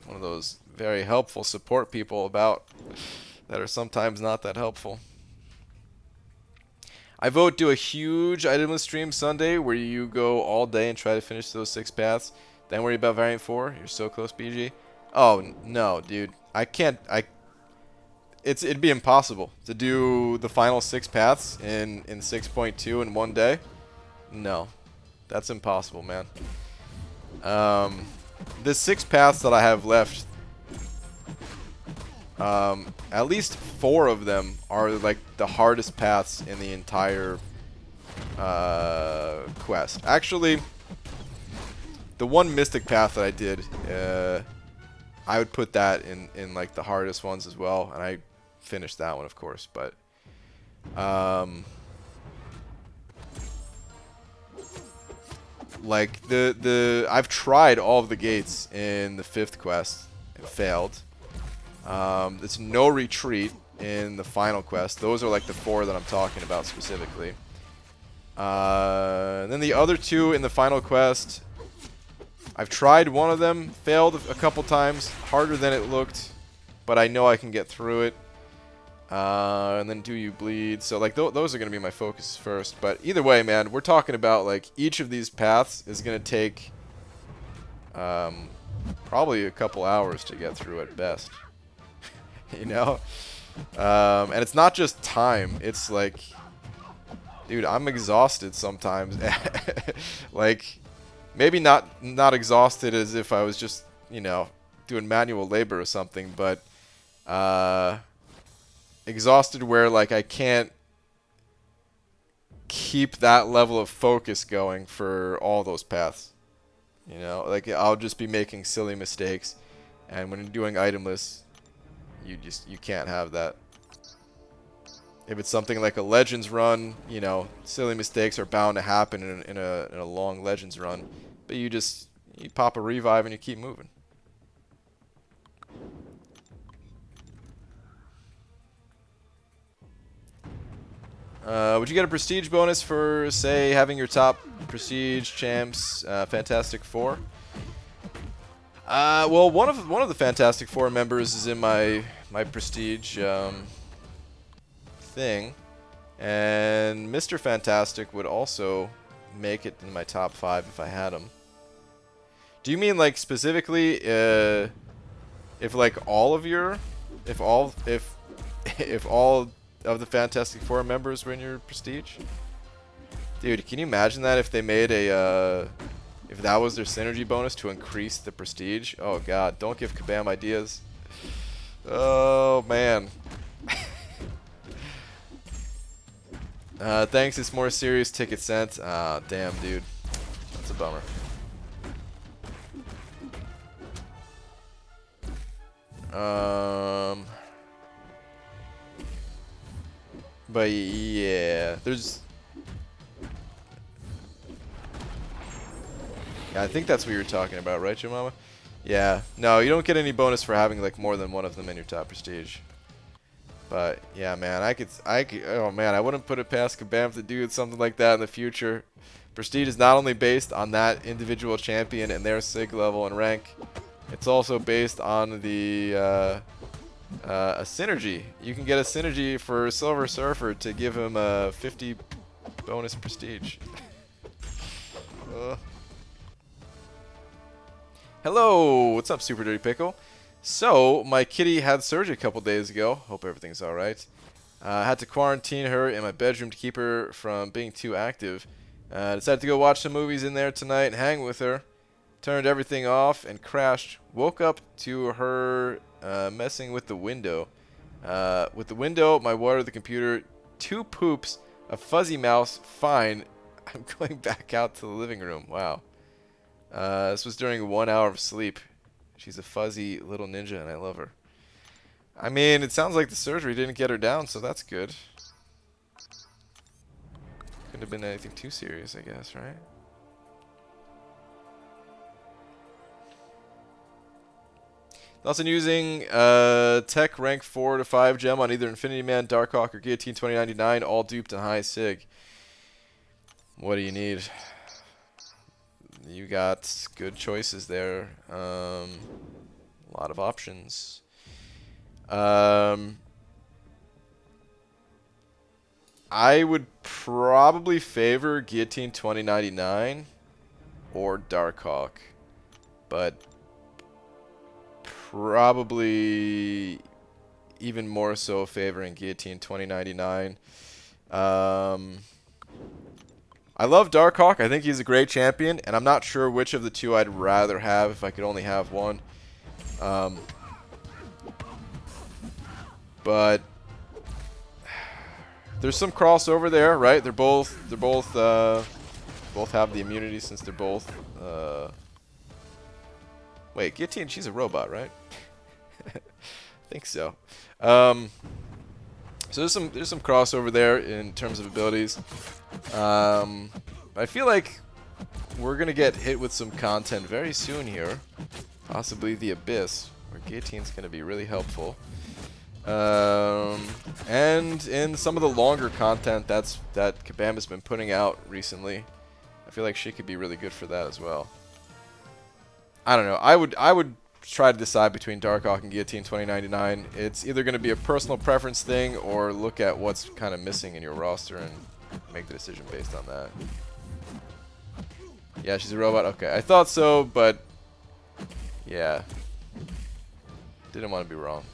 very helpful support people about that are sometimes not that helpful. I vote do a huge itemless stream Sunday where you go all day and try to finish those 6 paths. Then worry about variant 4. You're so close, BG. Oh, no, dude. I can't. It'd be impossible to do the final 6 paths in 6.2 in one day. No. That's impossible, man. The 6 paths that I have left, at least 4 of them are like the hardest paths in the entire quest. Actually, the one mystic path that I did, I would put that in like the hardest ones as well, and I finished that one, of course. But like I've tried all of the gates in the 5th quest and failed. There's no retreat in the final quest. Those are like the 4 that I'm talking about specifically. And then the other 2 in the final quest, I've tried one of them, failed a couple times, harder than it looked, but I know I can get through it. And then Do You Bleed? So like those are going to be my focus first. But either way, man, we're talking about like each of these paths is going to take probably a couple hours to get through at best. You know? And it's not just time. It's like, dude, I'm exhausted sometimes. Like, maybe not exhausted as if I was just, you know, doing manual labor or something, but exhausted where like I can't keep that level of focus going for all those paths. You know, like I'll just be making silly mistakes, and when you're doing itemless, you can't have that. If it's something like a Legends run, you know, silly mistakes are bound to happen in a long Legends run, but you pop a revive and you keep moving. Would you get a prestige bonus for, say, having your top prestige champs Fantastic Four? Well, one of the Fantastic Four members is in my prestige thing, and Mr. Fantastic would also make it in my top 5 if I had him. Do you mean like specifically if like all of your if all of the Fantastic Four members were in your prestige? Dude, can you imagine that if they made a if that was their synergy bonus to increase the prestige? Oh god, don't give Kabam ideas. Oh man. Thanks, it's more serious ticket sent. Ah, damn, dude. That's a bummer. But yeah, there's... Yeah, I think that's what you were talking about, right, Jemama? Yeah. No, you don't get any bonus for having like more than one of them in your top prestige. But yeah, man, I could. Oh man, I wouldn't put it past Kabam to do something like that in the future. Prestige is not only based on that individual champion and their sig level and rank, it's also based on the a synergy. You can get a synergy for Silver Surfer to give him a 50 bonus prestige. Hello, what's up, Super Dirty Pickle? So, my kitty had surgery a couple days ago. Hope everything's alright. I had to quarantine her in my bedroom to keep her from being too active. Decided to go watch some movies in there tonight and hang with her. Turned everything off and crashed. Woke up to her messing with the window. With the window, my water, the computer, 2 poops, a fuzzy mouse, fine. I'm going back out to the living room. Wow. This was during 1 hour of sleep. She's a fuzzy little ninja, and I love her. I mean, it sounds like the surgery didn't get her down, so that's good. Couldn't have been anything too serious, I guess, right? Also using tech rank 4 to 5 gem on either Infinity Man, Darkhawk, or Guillotine 2099, all duped and high sig. What do you need? You got good choices there. A lot of options. I would probably favor Guillotine 2099 or Darkhawk. but probably even more so favoring Guillotine 2099. I love Darkhawk. I think he's a great champion, and I'm not sure which of the two I'd rather have if I could only have one. But there's some crossover there, right? They're both have the immunity since they're both. Wait, Guillotine, she's a robot, right? I think so. So there's some crossover there in terms of abilities. I feel like we're gonna get hit with some content very soon here, possibly the Abyss, where Guillotine's gonna be really helpful. And in some of the longer content that Kabamba's been putting out recently, I feel like she could be really good for that as well. I don't know. I would try to decide between Darkhawk and Guillotine 2099. It's either going to be a personal preference thing or look at what's kind of missing in your roster and make the decision based on that. Yeah, she's a robot. Okay, I thought so, but yeah, didn't want to be wrong.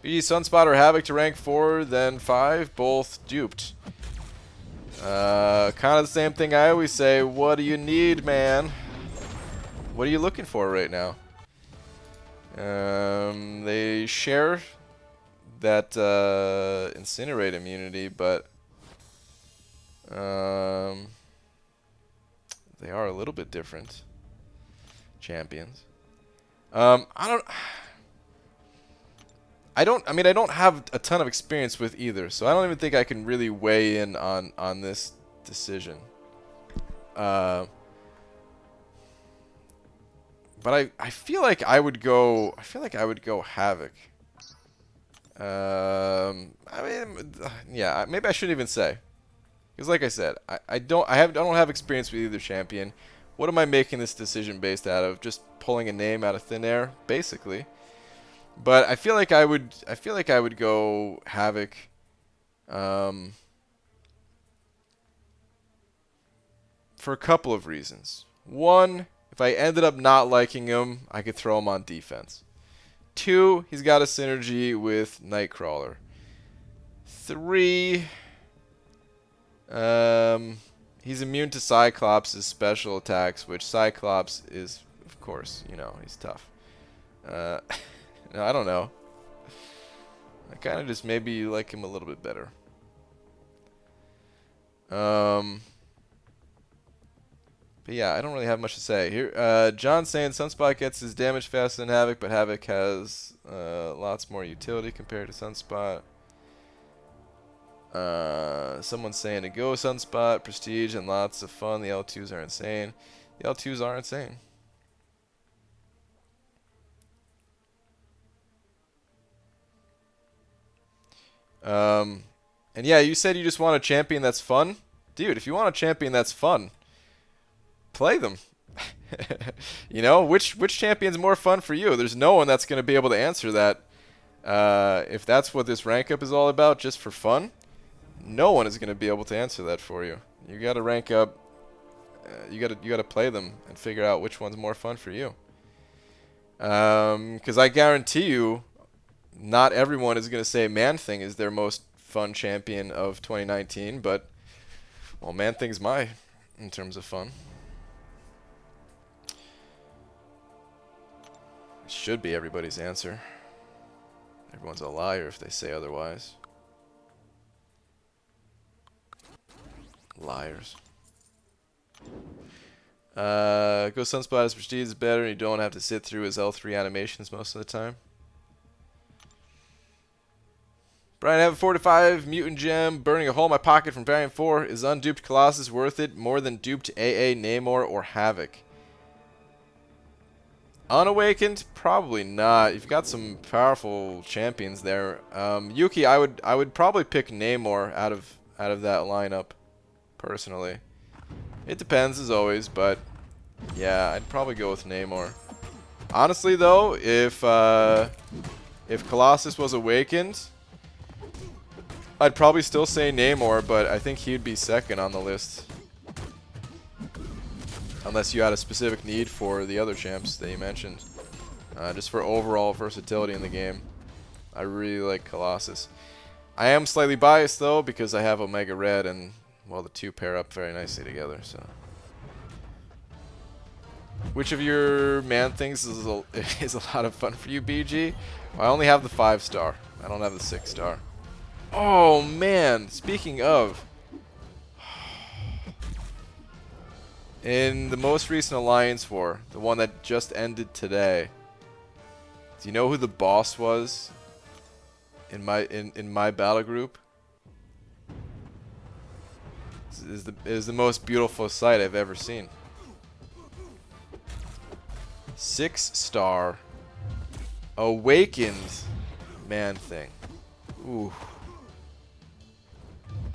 BG Sunspot or Havoc to rank 4, then 5, both duped. Kind of the same thing I always say. What do you need, man? What are you looking for right now? They share that Incinerate immunity, but they are a little bit different champions. I mean, I don't have a ton of experience with either, so I don't even think I can really weigh in on this decision. But I feel like I would go Havoc. I mean, yeah, maybe I shouldn't even say, because like I said, I don't have experience with either champion. What am I making this decision based out of? Just pulling a name out of thin air, basically. But I feel like I would go Havoc. For a couple of reasons. One, if I ended up not liking him, I could throw him on defense. 2, he's got a synergy with Nightcrawler. 3, he's immune to Cyclops' special attacks, which Cyclops is, of course, you know, he's tough. No, I don't know. I kind of just maybe like him a little bit better. But yeah, I don't really have much to say here. John's saying Sunspot gets his damage faster than Havoc, but Havoc has lots more utility compared to Sunspot. Someone's saying to go Sunspot, Prestige, and lots of fun. The L2s are insane. The L2s are insane. And yeah, you said you just want a champion that's fun. Dude, if you want a champion that's fun, play them. You know, which champion's more fun for you? There's no one that's going to be able to answer that. If that's what this rank up is all about, just for fun, no one is going to be able to answer that for you. You got to rank up. You got to play them and figure out which one's more fun for you. Because I guarantee you, not everyone is going to say Man-Thing is their most fun champion of 2019, but well, Man-Thing's in terms of fun. It should be everybody's answer. Everyone's a liar if they say otherwise. Liars. Go Sunspot, his prestige is better, and you don't have to sit through his L3 animations most of the time. Brian, I have a 4-5 mutant gem burning a hole in my pocket from Variant 4. Is unduped Colossus worth it more than duped AA, Namor, or Havoc? Unawakened? Probably not. You've got some powerful champions there. Yuki, I would probably pick Namor out of that lineup, personally. It depends as always, but yeah, I'd probably go with Namor. Honestly though, if Colossus was awakened, I'd probably still say Namor, but I think he'd be second on the list. Unless you had a specific need for the other champs that you mentioned. Just for overall versatility in the game. I really like Colossus. I am slightly biased though because I have Omega Red and, well, the two pair up very nicely together, so. Which of your man things is a lot of fun for you, BG? Well, I only have the 5-star. I don't have the 6-star. Oh man, speaking of, in the most recent Alliance War, the one that just ended today, do you know who the boss was in my battle group? It is the most beautiful sight I've ever seen. 6-star awakened man thing. Ooh.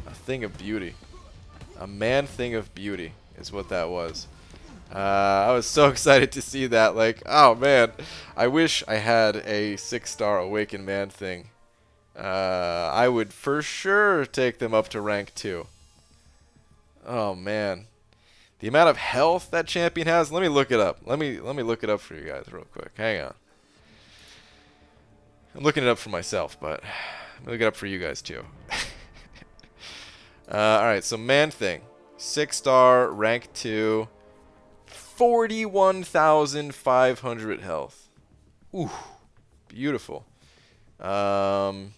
A thing of beauty. A man thing of beauty is what that was. I was so excited to see that. Like, oh man, I wish I had a 6-star awakened man thing. I would for sure take them up to rank 2. Oh man. The amount of health that champion has, let me look it up. Let me look it up for you guys real quick. Hang on. I'm looking it up for myself, but I'm gonna look it up for you guys too. Alright, so man thing. 6-star, rank 2, 41,500 health. Ooh, beautiful. And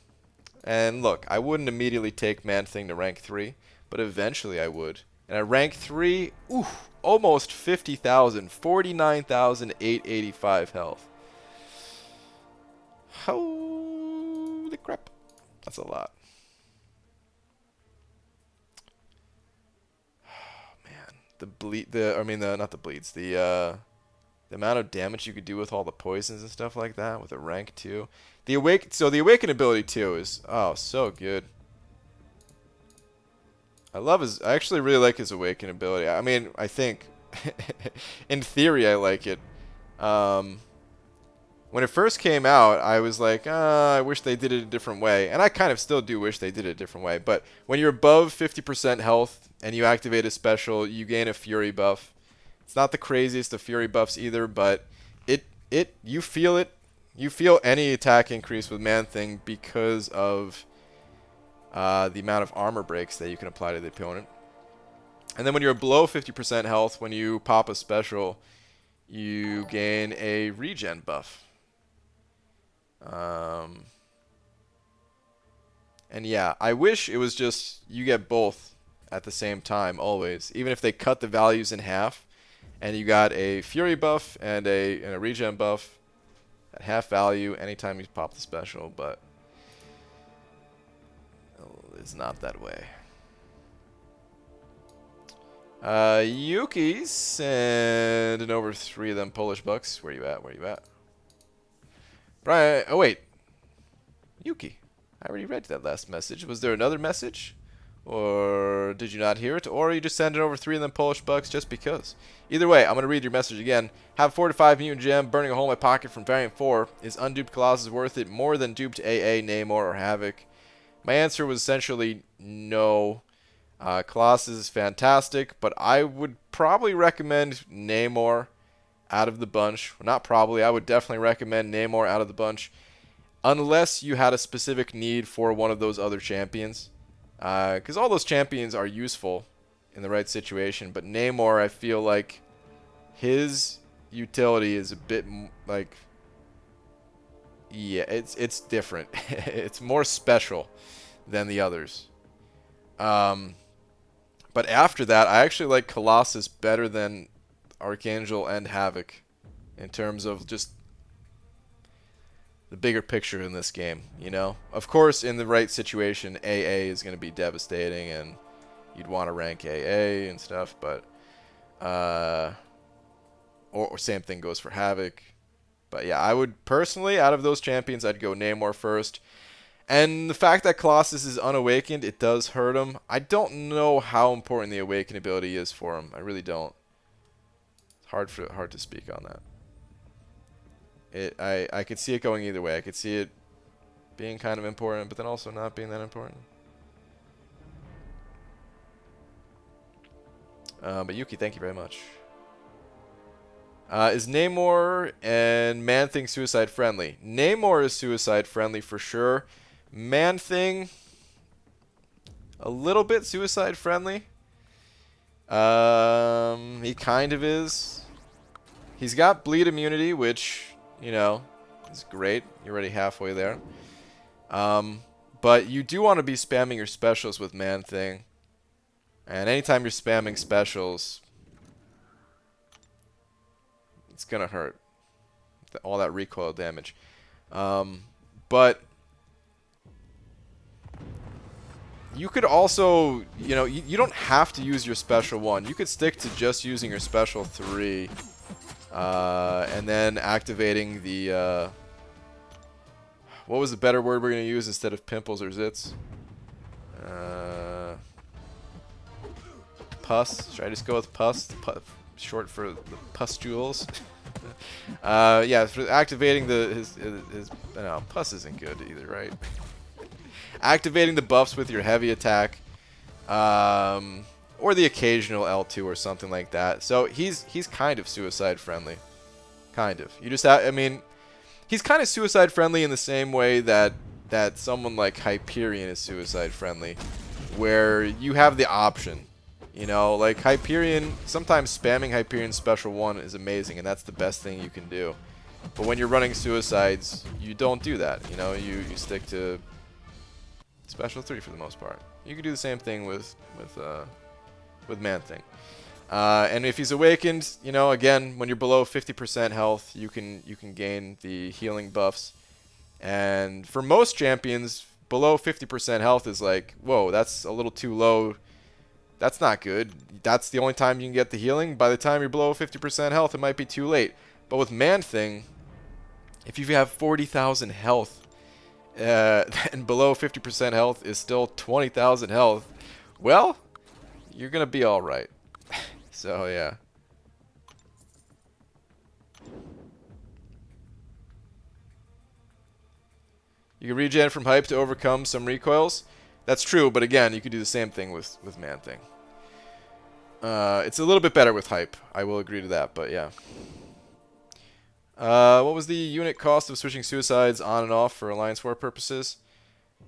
look, I wouldn't immediately take man thing to rank 3, but eventually I would. And at rank 3, ooh, almost 50,000, 49,885 health. Holy crap. That's a lot. Oh, man. Not the bleeds. The amount of damage you could do with all the poisons and stuff like that with a rank 2. The awaken ability too is, oh, so good. I actually really like his awaken ability. I mean, I think, in theory, I like it. When it first came out, I was like, I wish they did it a different way. And I kind of still do wish they did it a different way. But when you're above 50% health and you activate a special, you gain a Fury buff. It's not the craziest of Fury buffs either, but you feel it. You feel any attack increase with Man-Thing because of the amount of armor breaks that you can apply to the opponent. And then when you're below 50% health, when you pop a special, you gain a regen buff. And yeah, I wish it was just you get both at the same time always. Even if they cut the values in half and you got a Fury buff and a regen buff at half value anytime you pop the special, but it's not that way. Yuki sending over 3 of them Polish bucks. Where you at? Where you at? Brian, oh wait. Yuki. I already read that last message. Was there another message? Or did you not hear it? Or are you just sending over 3 of them Polish bucks just because? Either way, I'm going to read your message again. Have 4 to 5 mutant gem, burning a hole in my pocket from variant 4. Is unduped Colossus worth it more than duped AA, Namor, or Havoc? My answer was essentially no. Colossus is fantastic, but I would probably recommend Namor out of the bunch. Not probably, I would definitely recommend Namor out of the bunch. Unless you had a specific need for one of those other champions. Because all those champions are useful in the right situation. But Namor, I feel like his utility is a bit like... Yeah, it's different. It's more special than the others. But after that, I actually like Colossus better than Archangel and Havoc in terms of just the bigger picture in this game, you know? Of course, in the right situation, AA is going to be devastating and you'd want to rank AA and stuff, but or same thing goes for Havoc. But yeah, I would personally, out of those champions, I'd go Namor first. And the fact that Colossus is unawakened, it does hurt him. I don't know how important the awaken ability is for him. I really don't. It's hard to speak on that. I could see it going either way. I could see it being kind of important, but then also not being that important. But Yuki, thank you very much. Is Namor and Man-Thing suicide friendly? Namor is suicide friendly for sure. Man-Thing, a little bit suicide friendly. He kind of is. He's got bleed immunity, which, you know, is great. You're already halfway there. But you do want to be spamming your specials with Man-Thing. And anytime you're spamming specials, it's going to hurt. All that recoil damage. But you could also, you know, you don't have to use your special 1. You could stick to just using your special 3. And then activating the, what was the better word we're going to use instead of pimples or zits? Pus. Should I just go with pus? Short for the pustules. Yeah, for activating his no, pus isn't good either, right? Activating the buffs with your heavy attack, or the occasional L2 or something like that. So he's kind of suicide friendly, kind of. You just have, I mean, he's kind of suicide friendly in the same way that someone like Hyperion is suicide friendly, where you have the option. You know, like Hyperion, sometimes spamming Hyperion special 1 is amazing, and that's the best thing you can do. But when you're running suicides, you don't do that. You know, you stick to special 3 for the most part. You can do the same thing with Man-Thing. And if he's awakened, you know, again, when you're below 50% health, you can gain the healing buffs. And for most champions, below 50% health is like, whoa, that's a little too low. That's not good. That's the only time you can get the healing. By the time you're below 50% health, it might be too late. But with Man-Thing, if you have 40,000 health, and below 50% health is still 20,000 health, well, you're going to be alright. So, yeah. You can regen from hype to overcome some recoils. That's true, but again, you could do the same thing with Man-Thing. It's a little bit better with hype. I will agree to that, but yeah. What was the unit cost of switching suicides on and off for Alliance War purposes?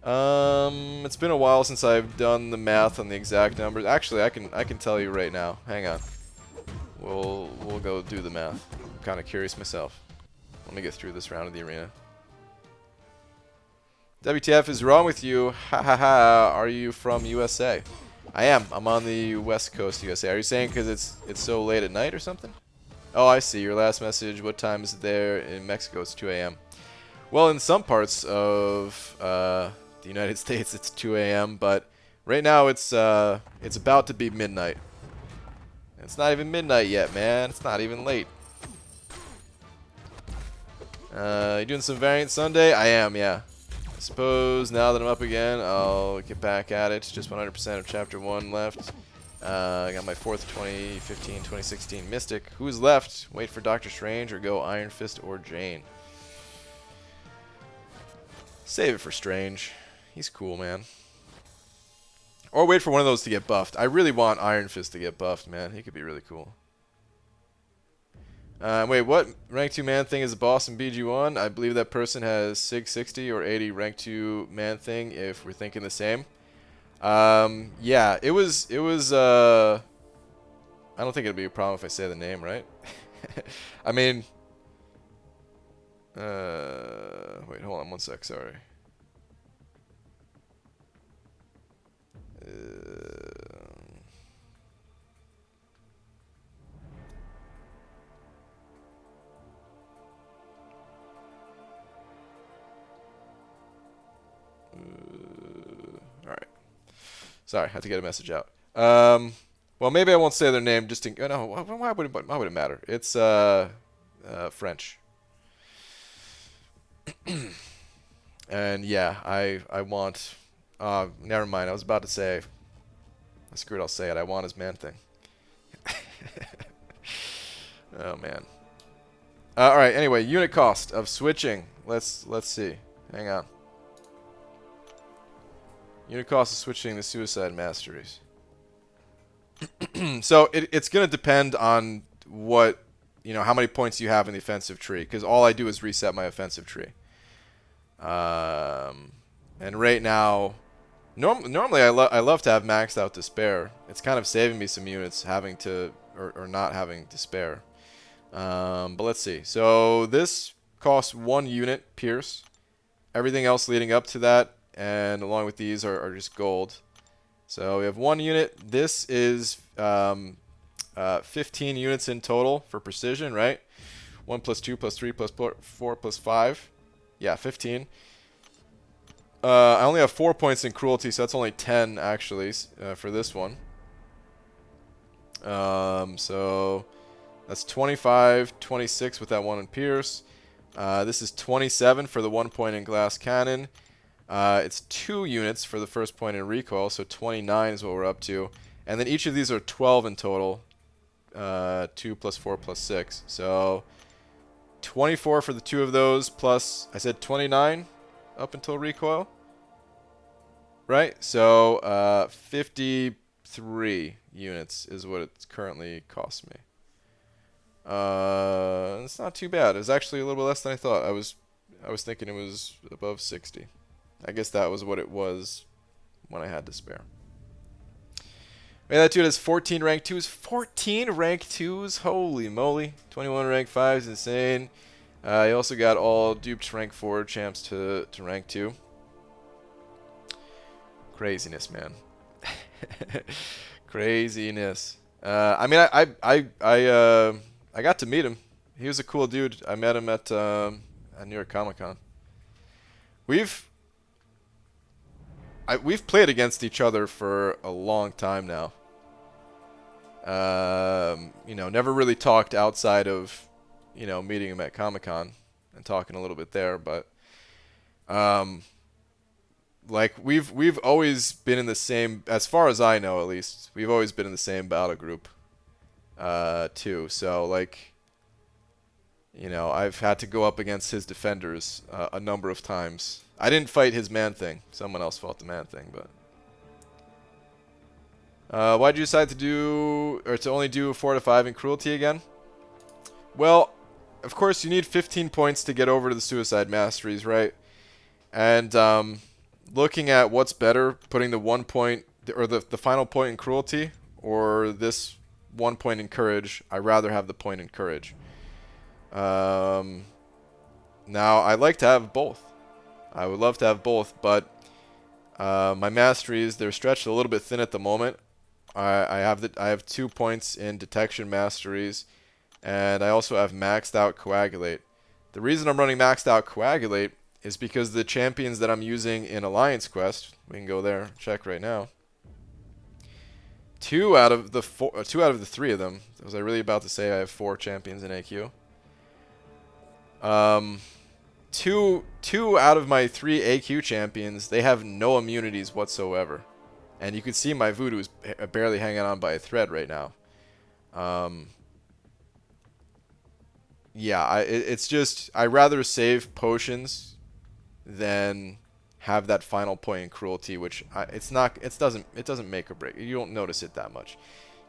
It's been a while since I've done the math on the exact numbers. Actually, I can tell you right now. Hang on. We'll go do the math. I'm kind of curious myself. Let me get through this round of the arena. WTF is wrong with you? Ha ha ha. Are you from USA? I am. I'm on the West Coast USA. Are you saying because it's so late at night or something? Oh, I see. Your last message. What time is it there in Mexico? It's 2 a.m. Well, in some parts of the United States, it's 2 a.m. But right now, it's about to be midnight. It's not even midnight yet, man. It's not even late. You doing some Variant Sunday? I am, yeah. I suppose now that I'm up again, I'll get back at it. Just 100% of Chapter 1 left. I got my 4th 2015-2016 Mystic. Who's left? Wait for Doctor Strange or go Iron Fist or Jane? Save it for Strange. He's cool, man. Or wait for one of those to get buffed. I really want Iron Fist to get buffed, man. He could be really cool. Wait, what? Rank 2 Man-Thing is a boss in BG1? I believe that person has 660 or 80 Rank 2 Man-Thing, if we're thinking the same. Yeah, it was, I don't think it'd be a problem if I say the name, right? I mean, wait, hold on one sec, sorry. Alright. Sorry, I have to get a message out. Well, maybe I won't say their name just in... No, why would it matter? It's French. And yeah, I want... never mind, I was about to say... Screw it, I'll say it. I want his Man-Thing. Oh, man. Alright, anyway, unit cost of switching. Let's see. Hang on. Unit cost of switching the Suicide Masteries. So it's going to depend on what you know, how many points you have in the offensive tree, because all I do is reset my offensive tree. And right now, normally I love to have maxed out despair. It's kind of saving me some units having to or not having despair. But let's see. So this costs 1 unit pierce. Everything else leading up to that and along with these are just gold. So we have 1 unit. This is 15 units in total for precision, right? 1 plus 2 plus 3 plus 4 plus 5. Yeah, 15. I only have 4 points in cruelty, so that's only 10 actually for this one. So that's 25, 26 with that 1 in pierce. This is 27 for the 1 point in glass cannon. It's 2 units for the first point in recoil, so 29 is what we're up to. And then each of these are 12 in total. 2 plus 4 plus 6. So 24 for the 2 of those, plus, I said 29 up until recoil. Right? So 53 units is what it currently costs me. It's not too bad. It's actually a little bit less than I thought. I was thinking it was above 60. I guess that was what it was when I had despair. That dude has 14 rank 2s. 14 rank 2s? Holy moly. 21 rank 5s. Insane. He also got all duped rank 4 champs to rank 2. Craziness, man. Craziness. I mean, I got to meet him. He was a cool dude. I met him at New York Comic Con. We've played against each other for a long time now. You know, never really talked outside of, you know, meeting him at Comic Con and talking a little bit there, but like we've always been in the same, as far as I know at least, we've always been in the same battle group too. So like, you know, I've had to go up against his defenders a number of times. I didn't fight his man thing. Someone else fought the man thing, but why'd you decide to do, or to only do 4 to 5 in cruelty again? Well, of course you need 15 points to get over to the suicide masteries, right? And looking at what's better, putting the 1 point or the final point in cruelty or this 1 point in courage, I'd rather have the point in courage. Now I'd like to have both. I would love to have both, but my masteries, they're stretched a little bit thin at the moment. I have 2 points in detection masteries, and I also have maxed out coagulate. The reason I'm running maxed out coagulate is because the champions that I'm using in Alliance Quest, we can go there, check right now. 2 out of the 3 of them. Was I really about to say I have 4 champions in AQ? Two out of my 3 AQ champions, they have no immunities whatsoever. And you can see my voodoo is barely hanging on by a thread right now. Yeah, it's just, I'd rather save potions than have that final point in cruelty, which it doesn't make or break. You don't notice it that much.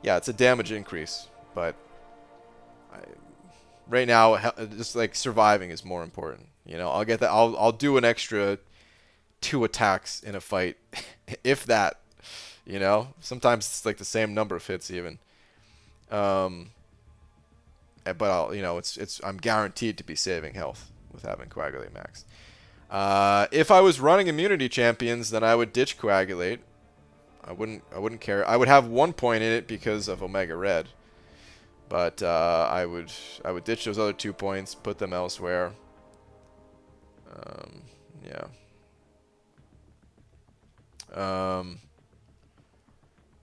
Yeah, it's a damage increase, but right now, just like surviving is more important. You know, I'll get that. I'll do an extra 2 attacks in a fight, if that. You know, sometimes it's like the same number of hits even. But I'm guaranteed to be saving health with having coagulate max. If I was running immunity champions, then I would ditch coagulate. I wouldn't care. I would have 1 point in it because of Omega Red. But I would ditch those other 2 points, put them elsewhere. Yeah.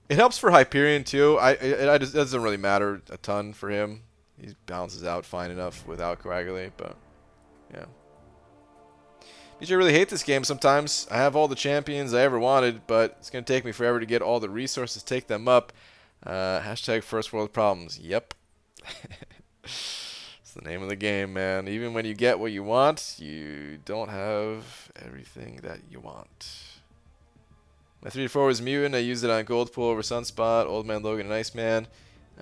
It helps for Hyperion too. It doesn't really matter a ton for him. He balances out fine enough without coagulate, but yeah. I really hate this game sometimes. I have all the champions I ever wanted, but it's going to take me forever to get all the resources, take them up. Hashtag first world problems. Yep. It's the name of the game, man. Even when you get what you want, you don't have everything that you want. My 3-4 was Mutant. I used it on Gold Pool over Sunspot, Old Man Logan, and Iceman.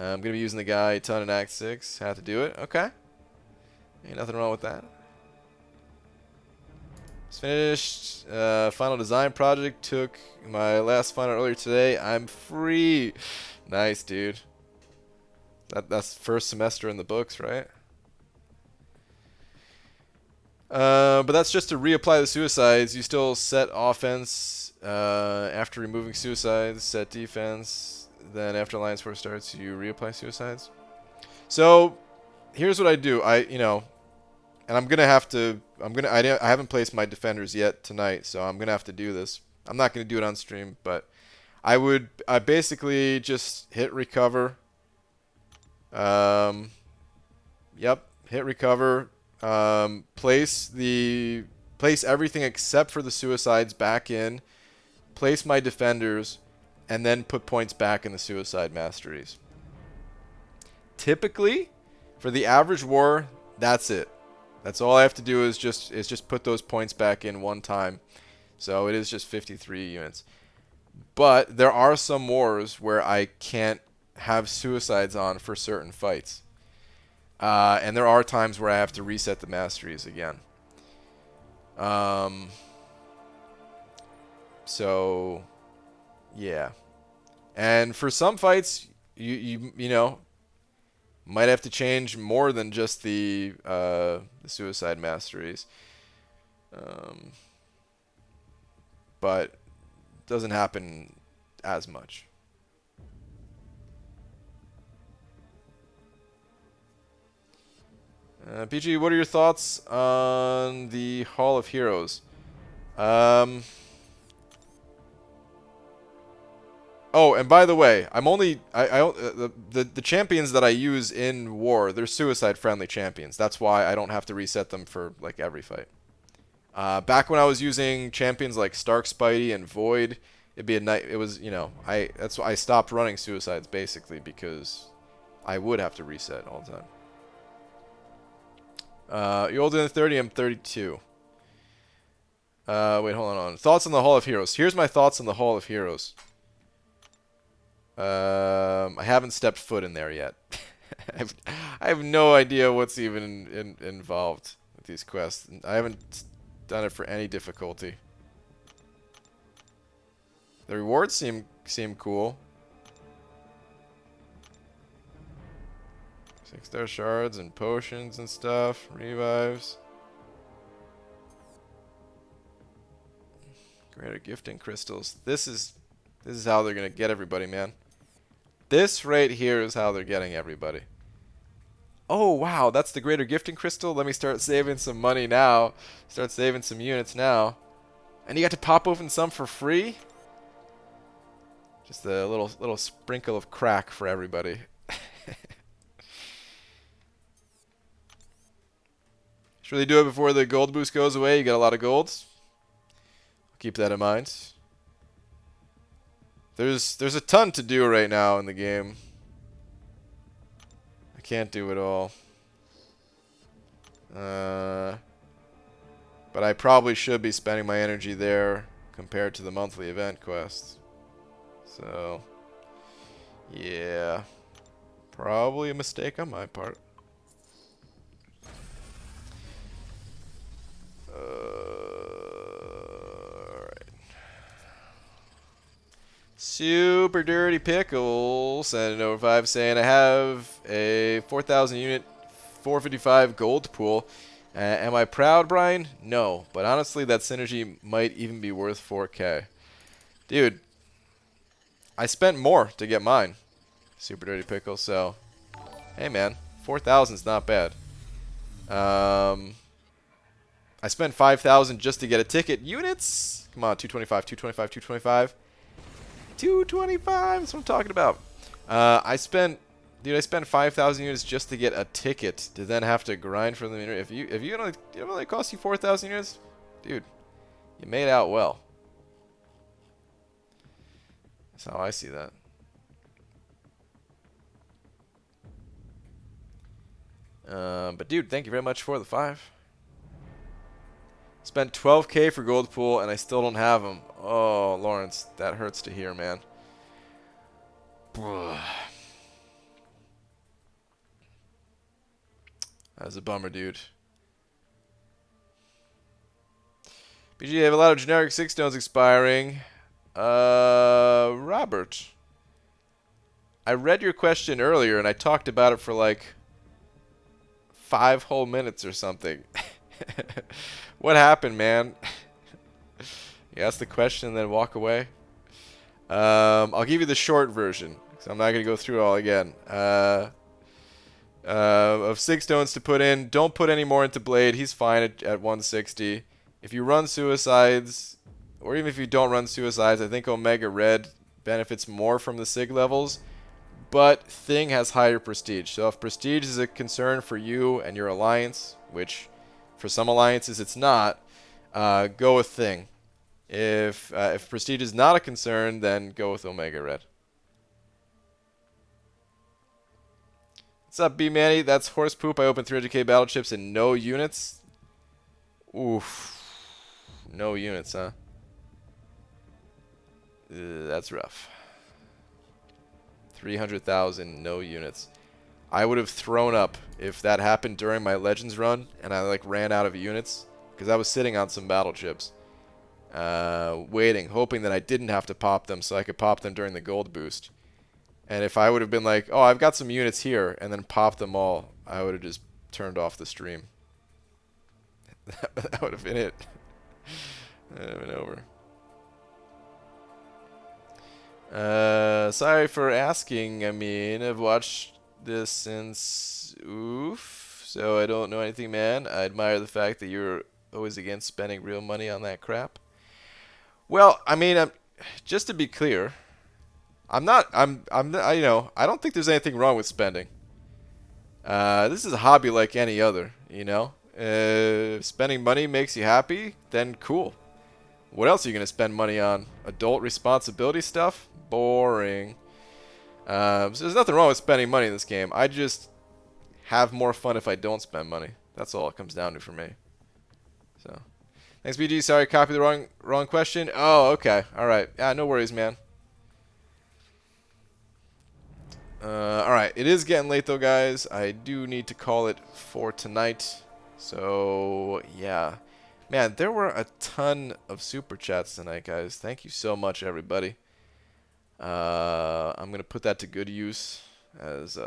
I'm going to be using the guy a ton in Act 6. Had to do it. Okay. Ain't nothing wrong with that. It's finished. Final design project. Took my last final earlier today. I'm free. Nice, dude. That's first semester in the books, right? But that's just to reapply the suicides. You still set offense after removing suicides, set defense. Then after Alliance War starts, you reapply suicides. So here's what I do. And I'm gonna have to. I haven't placed my defenders yet tonight, so I'm gonna have to do this. I'm not gonna do it on stream, but I basically just hit recover. Yep, hit recover. Place everything except for the suicides back in. Place my defenders, and then put points back in the suicide masteries. Typically, for the average war, that's it. That's all I have to do is just put those points back in one time. So it is just 53 units. But there are some wars where I can't have suicides on for certain fights. And there are times where I have to reset the masteries again. So yeah. And for some fights, you know, might have to change more than just the suicide masteries. But doesn't happen as much. PG, what are your thoughts on the Hall of Heroes? Oh, and by the way, I'm only the champions that I use in war, they're suicide friendly champions. That's why I don't have to reset them for like every fight. Back when I was using champions like Stark, Spidey, and Void, it'd be a night. It was, you know, that's why I stopped running suicides basically because I would have to reset all the time. You're older than 30. I'm 32. Wait, hold on. Thoughts on the Hall of Heroes. Here's my thoughts on the Hall of Heroes. I haven't stepped foot in there yet. I have no idea what's even involved with these quests. I haven't done it for any difficulty. The rewards seem cool. 6-star shards and potions and stuff. Revives. Greater gifting crystals. This is how they're gonna get everybody, man. This right here is how they're getting everybody. Oh, wow, that's the greater gifting crystal. Let me start saving some money now. Start saving some units now. And you got to pop open some for free? Just a little sprinkle of crack for everybody. Should really do it before the gold boost goes away. You got a lot of golds. Keep that in mind. There's a ton to do right now in the game. I can't do it all. But I probably should be spending my energy there compared to the monthly event quests. So, yeah. Probably a mistake on my part. Super Dirty Pickles and an over 5 saying I have a 4,000 unit 455 gold pool. Am I proud, Brian? No, but honestly that synergy might even be worth 4K. Dude, I spent more to get mine. Super Dirty Pickles, so hey man, 4,000 is not bad. I spent 5,000 just to get a ticket. Units? Come on, 225, 225, 225. 225, that's what I'm talking about. I spent 5,000 units just to get a ticket to then have to grind for them. If you only cost you 4,000 units, dude, you made out well. That's how I see that. But dude, thank you very much for the 5. Spent 12K for gold pool and I still don't have them. Oh, Lawrence, that hurts to hear, man. That's a bummer, dude. BG, I have a lot of generic 6 stones expiring. Robert. I read your question earlier and I talked about it for like 5 whole minutes or something. What happened, man? You ask the question and then walk away? I'll give you the short version, because I'm not going to go through it all again. Of 6 stones to put in, don't put any more into Blade. He's fine at 160. If you run Suicides, or even if you don't run Suicides, I think Omega Red benefits more from the SIG levels. But Thing has higher prestige. So if prestige is a concern for you and your alliance, which for some alliances it's not, go with Thing. If prestige is not a concern, then go with Omega Red. What's up, B Manny? That's horse poop. I opened 300k battle chips and no units. Oof. No units, huh? That's rough. 300,000, no units. I would have thrown up if that happened during my Legends run and I like ran out of units, because I was sitting on some battle chips. Waiting, hoping that I didn't have to pop them so I could pop them during the gold boost. And if I would have been like, oh, I've got some units here, and then popped them all, I would have just turned off the stream. That would have been it. That would have been over. Sorry for asking. I mean, I've watched this since oof, so I don't know anything, man. I admire the fact that you're always against spending real money on that crap. Well, I mean, just to be clear, you know, I don't think there's anything wrong with spending. This is a hobby like any other, you know. If spending money makes you happy, then cool. What else are you going to spend money on? Adult responsibility stuff? Boring. So there's nothing wrong with spending money in this game. I just have more fun if I don't spend money. That's all it comes down to for me. So, thanks, BG. Sorry, I copied the wrong question. Oh, okay. All right. Yeah, no worries, man. All right. It is getting late, though, guys. I do need to call it for tonight. So, yeah. Man, there were a ton of super chats tonight, guys. Thank you so much, everybody. I'm going to put that to good use as...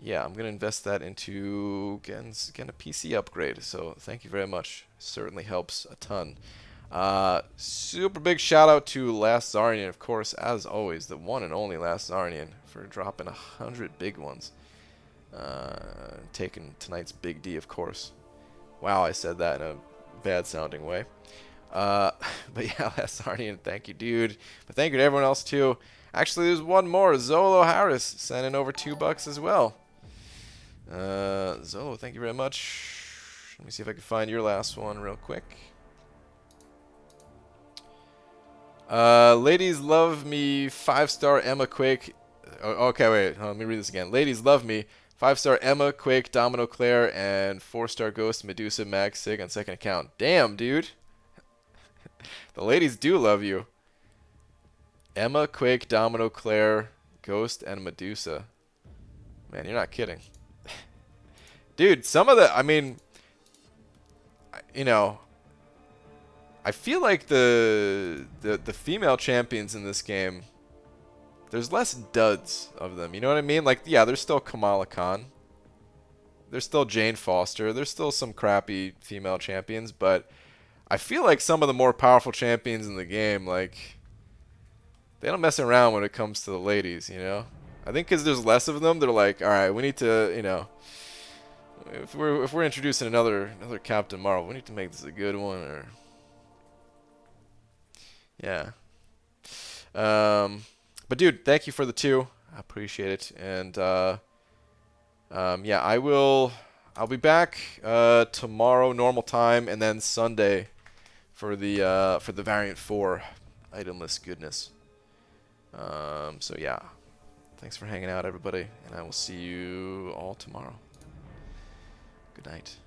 yeah, I'm going to invest that into getting a PC upgrade. So thank you very much. Certainly helps a ton. Super big shout out to Last Zarnian, of course, as always, the one and only Last Zarnian, for dropping 100 big ones. Taking tonight's big D, of course. Wow, I said that in a bad sounding way. But yeah, Last Zarnian, thank you, dude. But thank you to everyone else, too. Actually, there's one more. Zolo Harris sending over $2 as well. Zolo, thank you very much. Let me see if I can find your last one real quick. Ladies love me, 5-star Emma Quake. Okay, wait, let me read this again. Ladies love me, 5-star Emma Quake, Domino Claire, and 4-star Ghost Medusa Mag Sig on second account. Damn, dude. The ladies do love you. Emma Quake, Domino Claire, Ghost, and Medusa. Man, you're not kidding. Dude, some of the, I mean, you know, I feel like the female champions in this game, there's less duds of them. You know what I mean? Like, yeah, there's still Kamala Khan. There's still Jane Foster. There's still some crappy female champions, but I feel like some of the more powerful champions in the game, like, they don't mess around when it comes to the ladies, you know? I think because there's less of them, they're like, all right, we need to, you know, if we're introducing another Captain Marvel, we need to make this a good one, or yeah. But dude, thank you for the 2. I appreciate it, and yeah, I'll be back tomorrow normal time, and then Sunday for the Variant 4 itemless goodness. So yeah, thanks for hanging out, everybody, and I will see you all tomorrow. Good night.